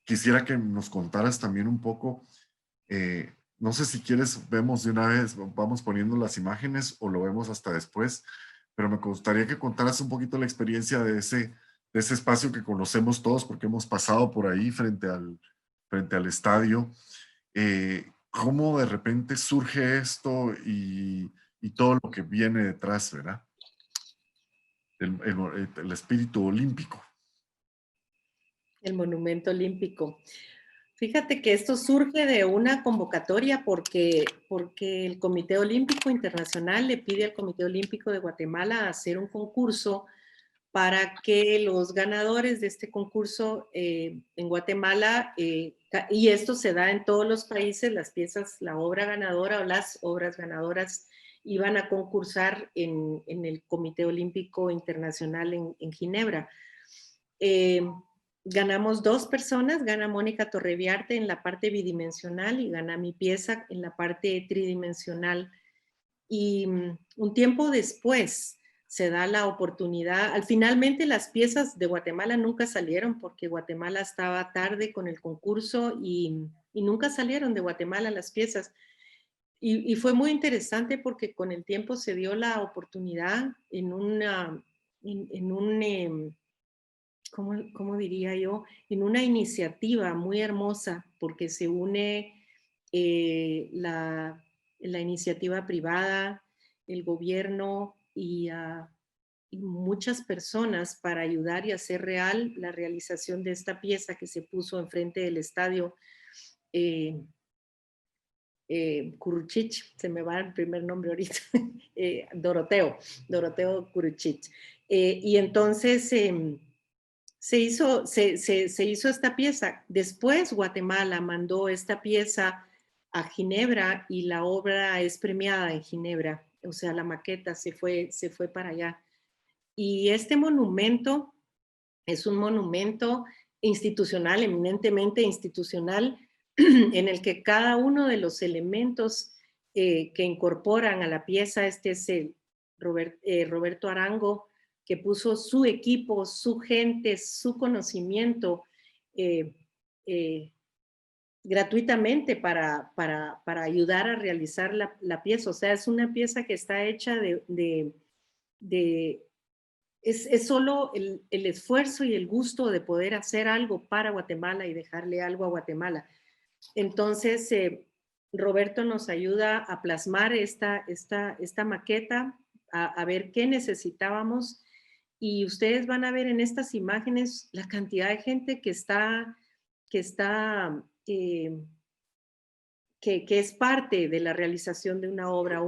quisiera que nos contaras también un poco, no sé si quieres, vemos de una vez, vamos poniendo las imágenes o lo vemos hasta después, pero me gustaría que contaras un poquito la experiencia de ese espacio que conocemos todos porque hemos pasado por ahí frente al estadio. ¿Cómo de repente surge esto y todo lo que viene detrás, ¿verdad? El espíritu olímpico. El monumento olímpico. Fíjate que esto surge de una convocatoria porque el Comité Olímpico Internacional le pide al Comité Olímpico de Guatemala hacer un concurso para que los ganadores de este concurso en Guatemala, y esto se da en todos los países, las piezas, la obra ganadora o las obras ganadoras iban a concursar en el Comité Olímpico Internacional en Ginebra. Ganamos 2 personas, gana Mónica Torreviarte en la parte bidimensional y gana mi pieza en la parte tridimensional. Y un tiempo después se da la oportunidad, finalmente las piezas de Guatemala nunca salieron porque Guatemala estaba tarde con el concurso y nunca salieron de Guatemala las piezas. Y fue muy interesante porque con el tiempo se dio la oportunidad en ¿cómo diría yo? En una iniciativa muy hermosa, porque se une la iniciativa privada, el gobierno y muchas personas para ayudar y hacer real la realización de esta pieza que se puso enfrente del estadio Curuchich, se me va el primer nombre ahorita, Doroteo Curuchich. Y entonces se hizo esta pieza. Después Guatemala mandó esta pieza a Ginebra y la obra es premiada en Ginebra, o sea, la maqueta se fue para allá. Y este monumento es un monumento institucional, eminentemente institucional, en el que cada uno de los elementos que incorporan a la pieza, este es el Roberto Arango, que puso su equipo, su gente, su conocimiento gratuitamente para ayudar a realizar la pieza. O sea, es una pieza que está hecha es solo el esfuerzo y el gusto de poder hacer algo para Guatemala y dejarle algo a Guatemala. Entonces, Roberto nos ayuda a plasmar esta maqueta, a ver qué necesitábamos, y ustedes van a ver en estas imágenes la cantidad de gente que es parte de la realización de una obra.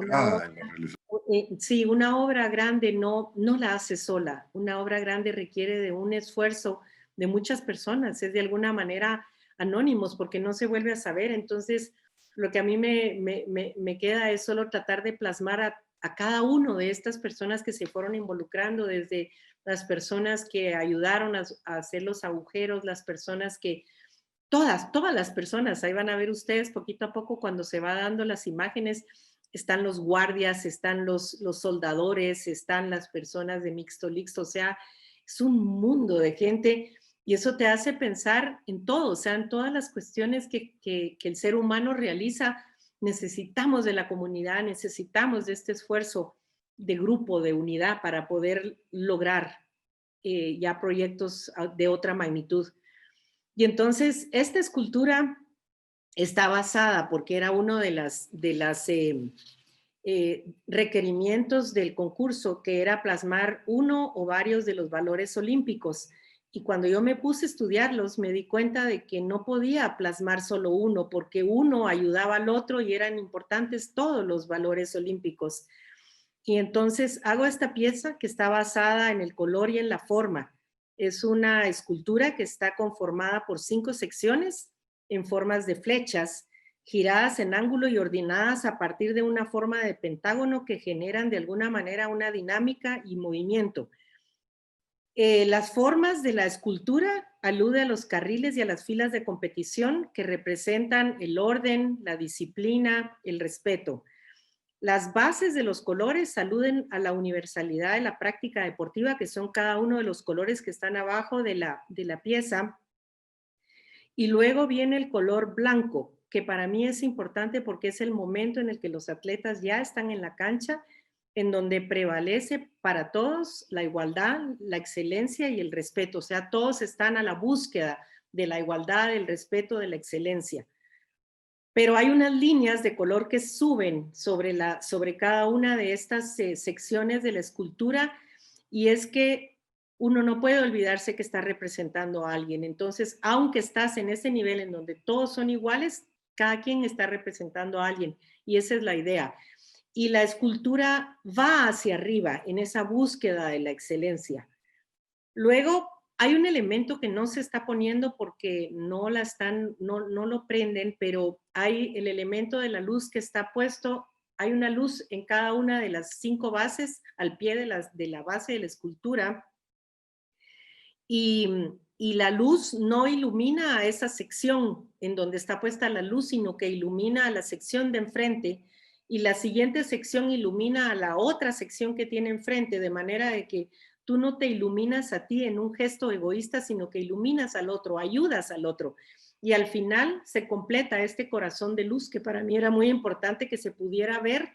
Sí, una obra grande no la hace sola. Una obra grande requiere de un esfuerzo de muchas personas, es de alguna manera anónimos porque no se vuelve a saber. Entonces, lo que a mí me queda es solo tratar de plasmar a cada uno de estas personas que se fueron involucrando, desde las personas que ayudaron a hacer los agujeros, las personas que, todas las personas, ahí van a ver ustedes poquito a poco cuando se va dando las imágenes, están los guardias, están los soldadores, están las personas de Mixtolix, o sea, es un mundo de gente. Y eso te hace pensar en todo, o sea, en todas las cuestiones que el ser humano realiza. Necesitamos de la comunidad, necesitamos de este esfuerzo de grupo, de unidad, para poder lograr ya proyectos de otra magnitud. Y entonces, esta escultura está basada, porque era uno de las requerimientos del concurso, que era plasmar uno o varios de los valores olímpicos. Y cuando yo me puse a estudiarlos, me di cuenta de que no podía plasmar solo uno, porque uno ayudaba al otro y eran importantes todos los valores olímpicos. Y entonces hago esta pieza que está basada en el color y en la forma. Es una escultura que está conformada por 5 secciones en formas de flechas, giradas en ángulo y ordenadas a partir de una forma de pentágono que generan de alguna manera una dinámica y movimiento. Las formas de la escultura aluden a los carriles y a las filas de competición que representan el orden, la disciplina, el respeto. Las bases de los colores aluden a la universalidad de la práctica deportiva, que son cada uno de los colores que están abajo de la pieza. Y luego viene el color blanco, que para mí es importante porque es el momento en el que los atletas ya están en la cancha, en donde prevalece para todos la igualdad, la excelencia y el respeto. O sea, todos están a la búsqueda de la igualdad, del respeto, de la excelencia. Pero hay unas líneas de color que suben sobre cada una de estas secciones de la escultura, y es que uno no puede olvidarse que está representando a alguien. Entonces, aunque estás en ese nivel en donde todos son iguales, cada quien está representando a alguien, y esa es la idea. Y la escultura va hacia arriba en esa búsqueda de la excelencia. Luego, hay un elemento que no se está poniendo porque no lo prenden, pero hay el elemento de la luz que está puesto hay una luz en cada una de las 5 bases, al pie de la base de la escultura, y la luz no ilumina a esa sección en donde está puesta la luz, sino que ilumina a la sección de enfrente, y la siguiente sección ilumina a la otra sección que tiene enfrente, de manera de que tú no te iluminas a ti en un gesto egoísta, sino que iluminas al otro, ayudas al otro. Y al final se completa este corazón de luz que para mí era muy importante que se pudiera ver,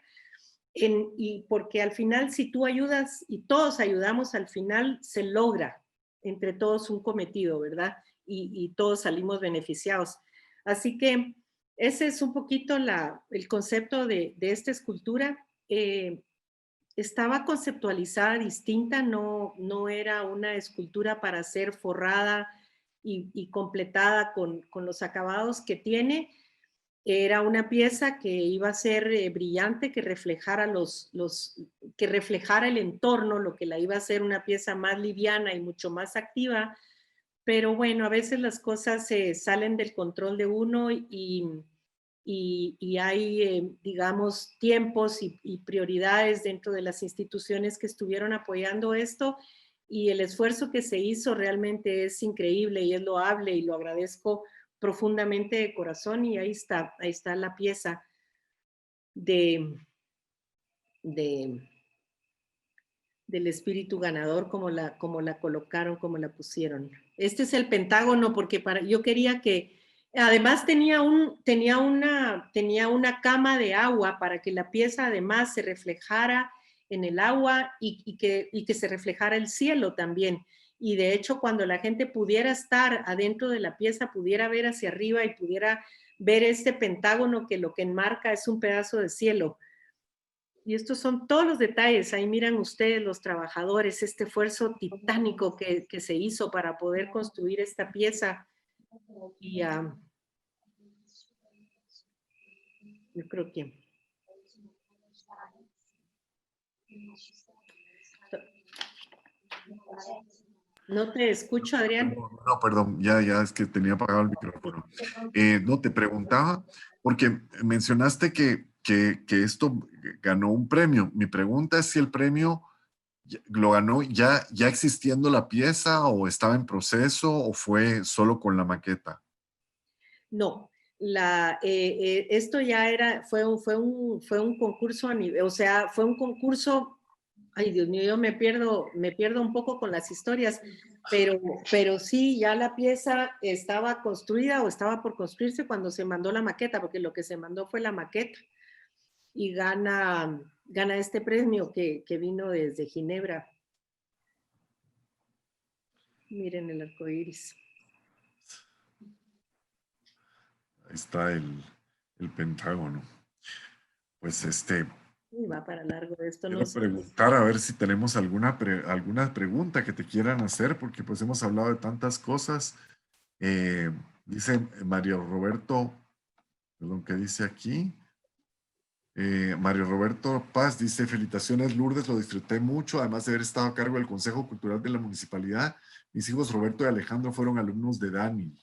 y porque al final si tú ayudas y todos ayudamos, al final se logra entre todos un cometido, ¿verdad? Y todos salimos beneficiados. Así que ese es un poquito el concepto de esta escultura. Estaba conceptualizada distinta, no era una escultura para ser forrada y completada con los acabados que tiene. Era una pieza que iba a ser brillante, que reflejara que reflejara el entorno, lo que la iba a hacer una pieza más liviana y mucho más activa. Pero bueno, a veces las cosas salen del control de uno y hay, digamos, tiempos y prioridades dentro de las instituciones que estuvieron apoyando esto, y el esfuerzo que se hizo realmente es increíble y es loable, y lo agradezco profundamente de corazón. Y ahí está la pieza del espíritu ganador, como la colocaron, como la pusieron. Este es el pentágono, porque yo quería que, además tenía una cama de agua para que la pieza además se reflejara en el agua y que se reflejara el cielo también. Y de hecho, cuando la gente pudiera estar adentro de la pieza, pudiera ver hacia arriba y pudiera ver este pentágono, que lo que enmarca es un pedazo de cielo. Y estos son todos los detalles. Ahí miran ustedes, los trabajadores, este esfuerzo titánico que se hizo para poder construir esta pieza. Y yo creo que... No te escucho, Adrián. No, perdón, ya es que tenía apagado el micrófono. No, te preguntaba, porque mencionaste que esto ganó un premio. Mi pregunta es si el premio lo ganó ya existiendo la pieza, o estaba en proceso, o fue solo con la maqueta. No, esto ya fue un concurso a nivel, o sea, fue un concurso. Ay, Dios mío, yo me pierdo un poco con las historias, pero sí, ya la pieza estaba construida o estaba por construirse cuando se mandó la maqueta, porque lo que se mandó fue la maqueta, y gana este premio que vino desde Ginebra. Miren el arco iris. Ahí está el pentágono. Pues Va para largo esto. quiero No sé. preguntar a ver si tenemos alguna pregunta que te quieran hacer, porque pues hemos hablado de tantas cosas. Dice Mario Roberto, perdón, ¿qué dice aquí? Mario Roberto Paz dice: felicitaciones, Lourdes, lo disfruté mucho, además de haber estado a cargo del Consejo Cultural de la Municipalidad. Mis hijos Roberto y Alejandro fueron alumnos de Dani.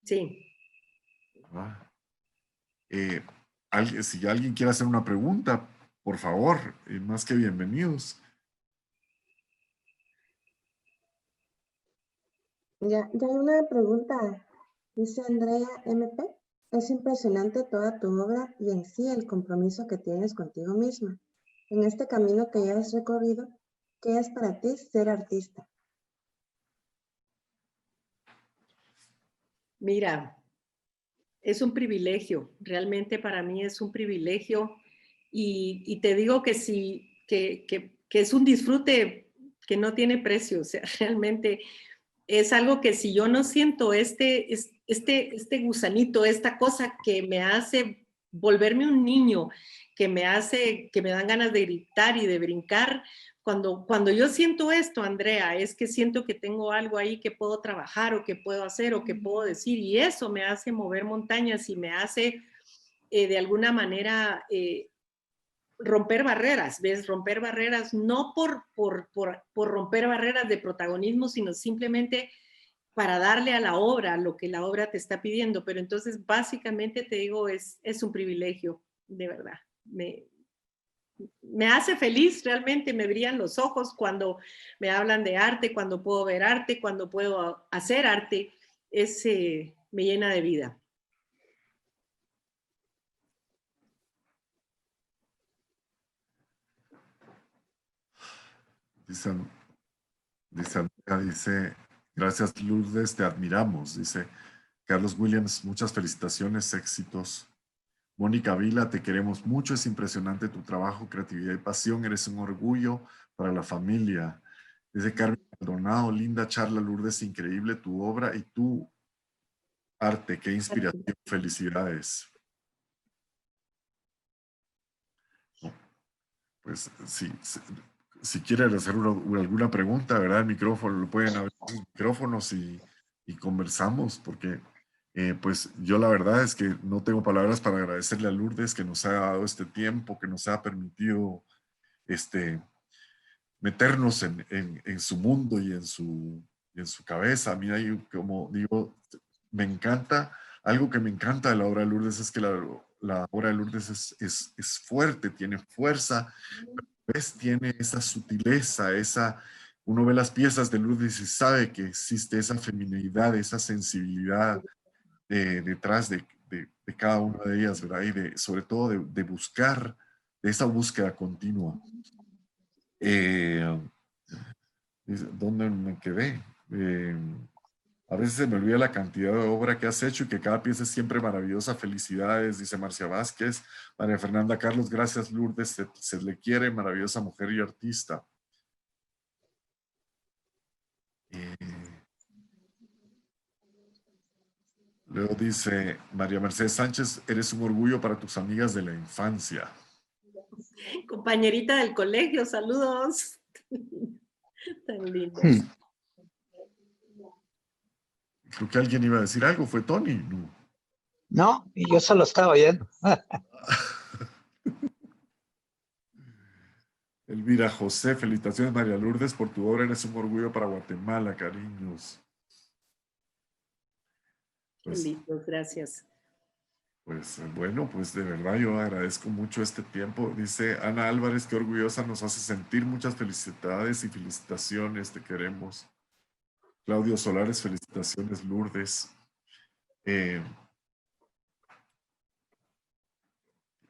Sí. Si alguien quiere hacer una pregunta, por favor, más que bienvenidos. Ya hay una pregunta. Dice Andrea MP. Es impresionante toda tu obra y en sí el compromiso que tienes contigo misma. En este camino que ya has recorrido, ¿qué es para ti ser artista? Mira, es un privilegio, realmente para mí es un privilegio, y te digo que sí, que es un disfrute que no tiene precio. O sea, realmente es algo que si yo no siento este gusanito, esta cosa que me hace volverme un niño, que me dan ganas de gritar y de brincar, cuando yo siento esto, Andrea, es que siento que tengo algo ahí que puedo trabajar, o que puedo hacer, o que puedo decir, y eso me hace mover montañas y me hace de alguna manera romper barreras, ¿ves? Romper barreras, no por romper barreras de protagonismo, sino simplemente para darle a la obra lo que la obra te está pidiendo. Pero entonces, básicamente te digo, es un privilegio, de verdad. me hace feliz, realmente me brillan los ojos cuando me hablan de arte, cuando puedo ver arte, cuando puedo hacer arte, me llena de vida. Dice, gracias Lourdes, te admiramos. Dice Carlos Williams, muchas felicitaciones, éxitos. Mónica Vila, te queremos mucho, es impresionante tu trabajo, creatividad y pasión, eres un orgullo para la familia. Dice Carmen Maldonado, linda charla Lourdes, increíble tu obra y tu arte, qué inspiración, felicidades. Pues sí, si quieren hacer alguna pregunta, ¿verdad? El micrófono, lo pueden abrir los micrófonos y conversamos, porque pues yo la verdad es que no tengo palabras para agradecerle a Lourdes que nos ha dado este tiempo, que nos ha permitido meternos en su mundo y en su cabeza. A mí hay, como digo, me encanta, algo que me encanta de la obra de Lourdes es que la obra de Lourdes es fuerte, tiene fuerza, ¿ves? Tiene esa sutileza, uno ve las piezas de Lourdes y sabe que existe esa feminidad, esa sensibilidad detrás de cada una de ellas, ¿verdad? Y sobre todo de buscar, de esa búsqueda continua. ¿Dónde me quedé? A veces se me olvida la cantidad de obra que has hecho y que cada pieza es siempre maravillosa. Felicidades, dice Marcia Vázquez. María Fernanda Carlos, gracias Lourdes, se le quiere, maravillosa mujer y artista. Luego dice María Mercedes Sánchez, eres un orgullo para tus amigas de la infancia. Compañerita del colegio, saludos. Tan lindo. Creo que alguien iba a decir algo, ¿fue Tony? No, y yo solo estaba oyendo. Elvira José, felicitaciones María Lourdes por tu obra, eres un orgullo para Guatemala, cariños. Pues, lindos, gracias. Pues bueno, pues de verdad yo agradezco mucho este tiempo. Dice Ana Álvarez, qué orgullosa nos hace sentir, muchas felicidades y felicitaciones, te queremos. Claudio Solares, felicitaciones Lourdes.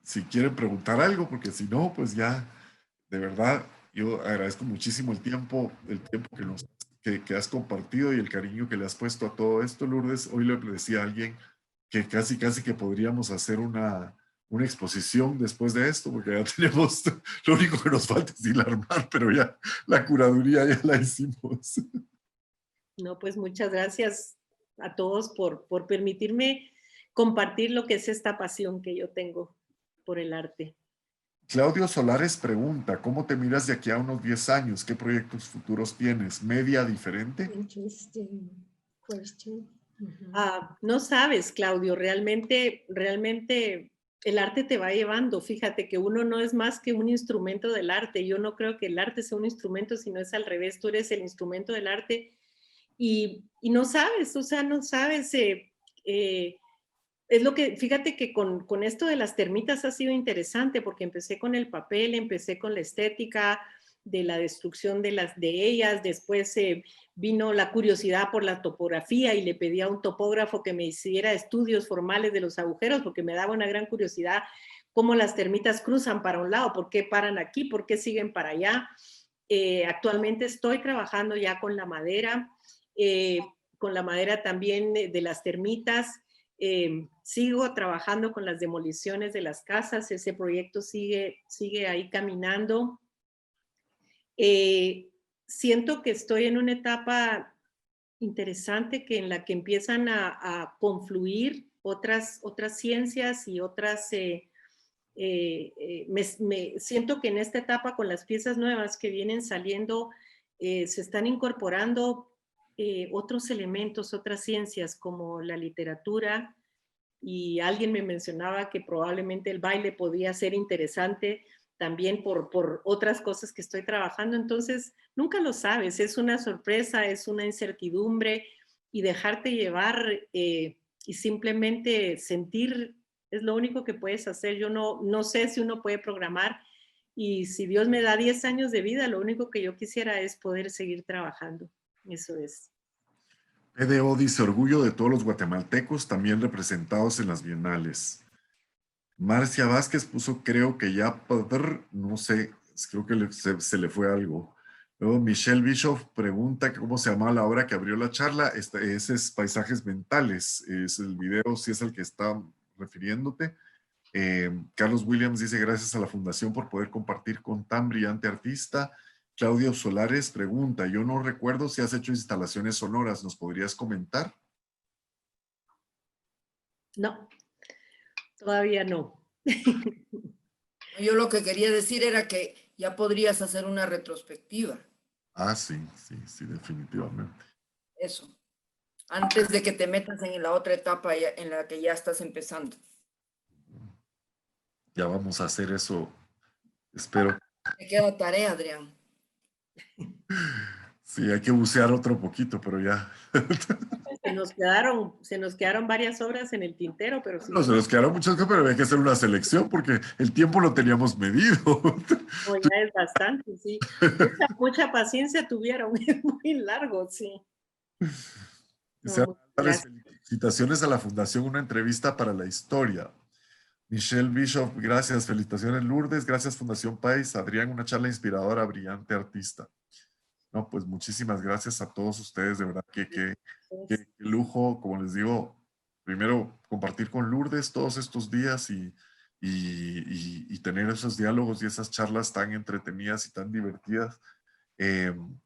Si quieren preguntar algo, porque si no, pues ya, de verdad, yo agradezco muchísimo el tiempo que has compartido y el cariño que le has puesto a todo esto, Lourdes. Hoy le decía a alguien que casi que podríamos hacer una exposición después de esto, porque ya tenemos, lo único que nos falta es armar, pero ya la curaduría ya la hicimos. No, pues muchas gracias a todos por permitirme compartir lo que es esta pasión que yo tengo por el arte. Claudio Solares pregunta, ¿cómo te miras de aquí a unos 10 años? ¿Qué proyectos futuros tienes? ¿Media diferente? Interesting question. No sabes, Claudio, realmente el arte te va llevando. Fíjate que uno no es más que un instrumento del arte. Yo no creo que el arte sea un instrumento, sino es al revés. Tú eres el instrumento del arte y no sabes, o sea, no sabes. Es lo que, fíjate que con esto de las termitas ha sido interesante porque empecé con el papel, empecé con la estética de la destrucción de ellas, después vino la curiosidad por la topografía y le pedí a un topógrafo que me hiciera estudios formales de los agujeros porque me daba una gran curiosidad cómo las termitas cruzan para un lado, por qué paran aquí, por qué siguen para allá. Actualmente estoy trabajando ya con la madera también de las termitas. Sigo trabajando con las demoliciones de las casas, ese proyecto sigue ahí caminando. Siento que estoy en una etapa interesante en la que empiezan a confluir otras ciencias y otras... siento que en esta etapa con las piezas nuevas que vienen saliendo se están incorporando otros elementos, otras ciencias como la literatura, y alguien me mencionaba que probablemente el baile podía ser interesante también por otras cosas que estoy trabajando. Entonces nunca lo sabes, es una sorpresa, es una incertidumbre, y dejarte llevar y simplemente sentir Es lo único que puedes hacer. Yo no sé si uno puede programar, y si Dios me da 10 años de vida, lo único que yo quisiera es poder seguir trabajando. Eso es. PDO dice, orgullo de todos los guatemaltecos también representados en las bienales. Marcia Vázquez puso, creo que ya, no sé, creo que se le fue algo. Luego Michelle Bischoff pregunta cómo se llama la obra que abrió la charla. Ese es Paisajes Mentales, es el video, si es el que está refiriéndote. Carlos Williams dice, gracias a la Fundación por poder compartir con tan brillante artista. Claudio Solares pregunta, yo no recuerdo si has hecho instalaciones sonoras, ¿nos podrías comentar? No, todavía no. Yo lo que quería decir era que ya podrías hacer una retrospectiva. Ah, sí, definitivamente. Eso. Antes de que te metas en la otra etapa en la que ya estás empezando. Ya vamos a hacer eso, espero. Te queda tarea, Adrián. Sí, hay que bucear otro poquito, pero ya. Se nos quedaron varias obras en el tintero, pero sí. No, se nos quedaron muchas cosas, pero había que hacer una selección porque el tiempo lo teníamos medido. No, ya es bastante, sí. Mucha paciencia tuvieron, es muy largo, sí. Felicitaciones a la Fundación, una entrevista para la historia. Michelle Bishop, gracias, felicitaciones Lourdes, gracias Fundación País, Adrián, una charla inspiradora, brillante artista. No, pues muchísimas gracias a todos ustedes, de verdad que lujo, como les digo, primero compartir con Lourdes todos estos días y tener esos diálogos y esas charlas tan entretenidas y tan divertidas.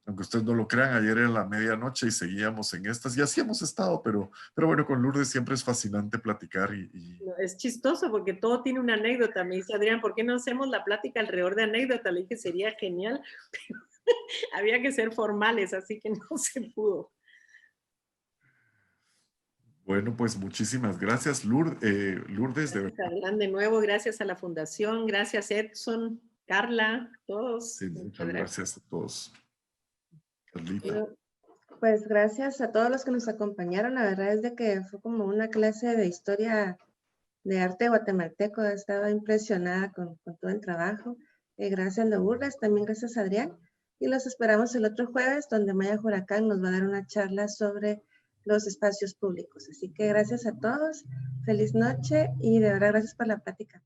Aunque ustedes no lo crean, ayer era la medianoche y seguíamos en estas, y así hemos estado, pero bueno, con Lourdes siempre es fascinante platicar No, es chistoso porque todo tiene una anécdota. Me dice Adrián, ¿por qué no hacemos la plática alrededor de anécdota? Le dije, sería genial, pero había que ser formales, así que no se pudo. Bueno, pues muchísimas gracias, Lourdes. Gracias, Adrián, de nuevo, gracias a la Fundación, gracias Edson, Carla, todos. Sí, muchas gracias a todos. Carlita. Pues gracias a todos los que nos acompañaron. La verdad es de que fue como una clase de historia de arte guatemalteco. Estaba impresionada con todo el trabajo. Gracias Lourdes, también gracias Adrián. Y los esperamos el otro jueves, donde Maya Huracán nos va a dar una charla sobre los espacios públicos. Así que gracias a todos, feliz noche y de verdad gracias por la plática.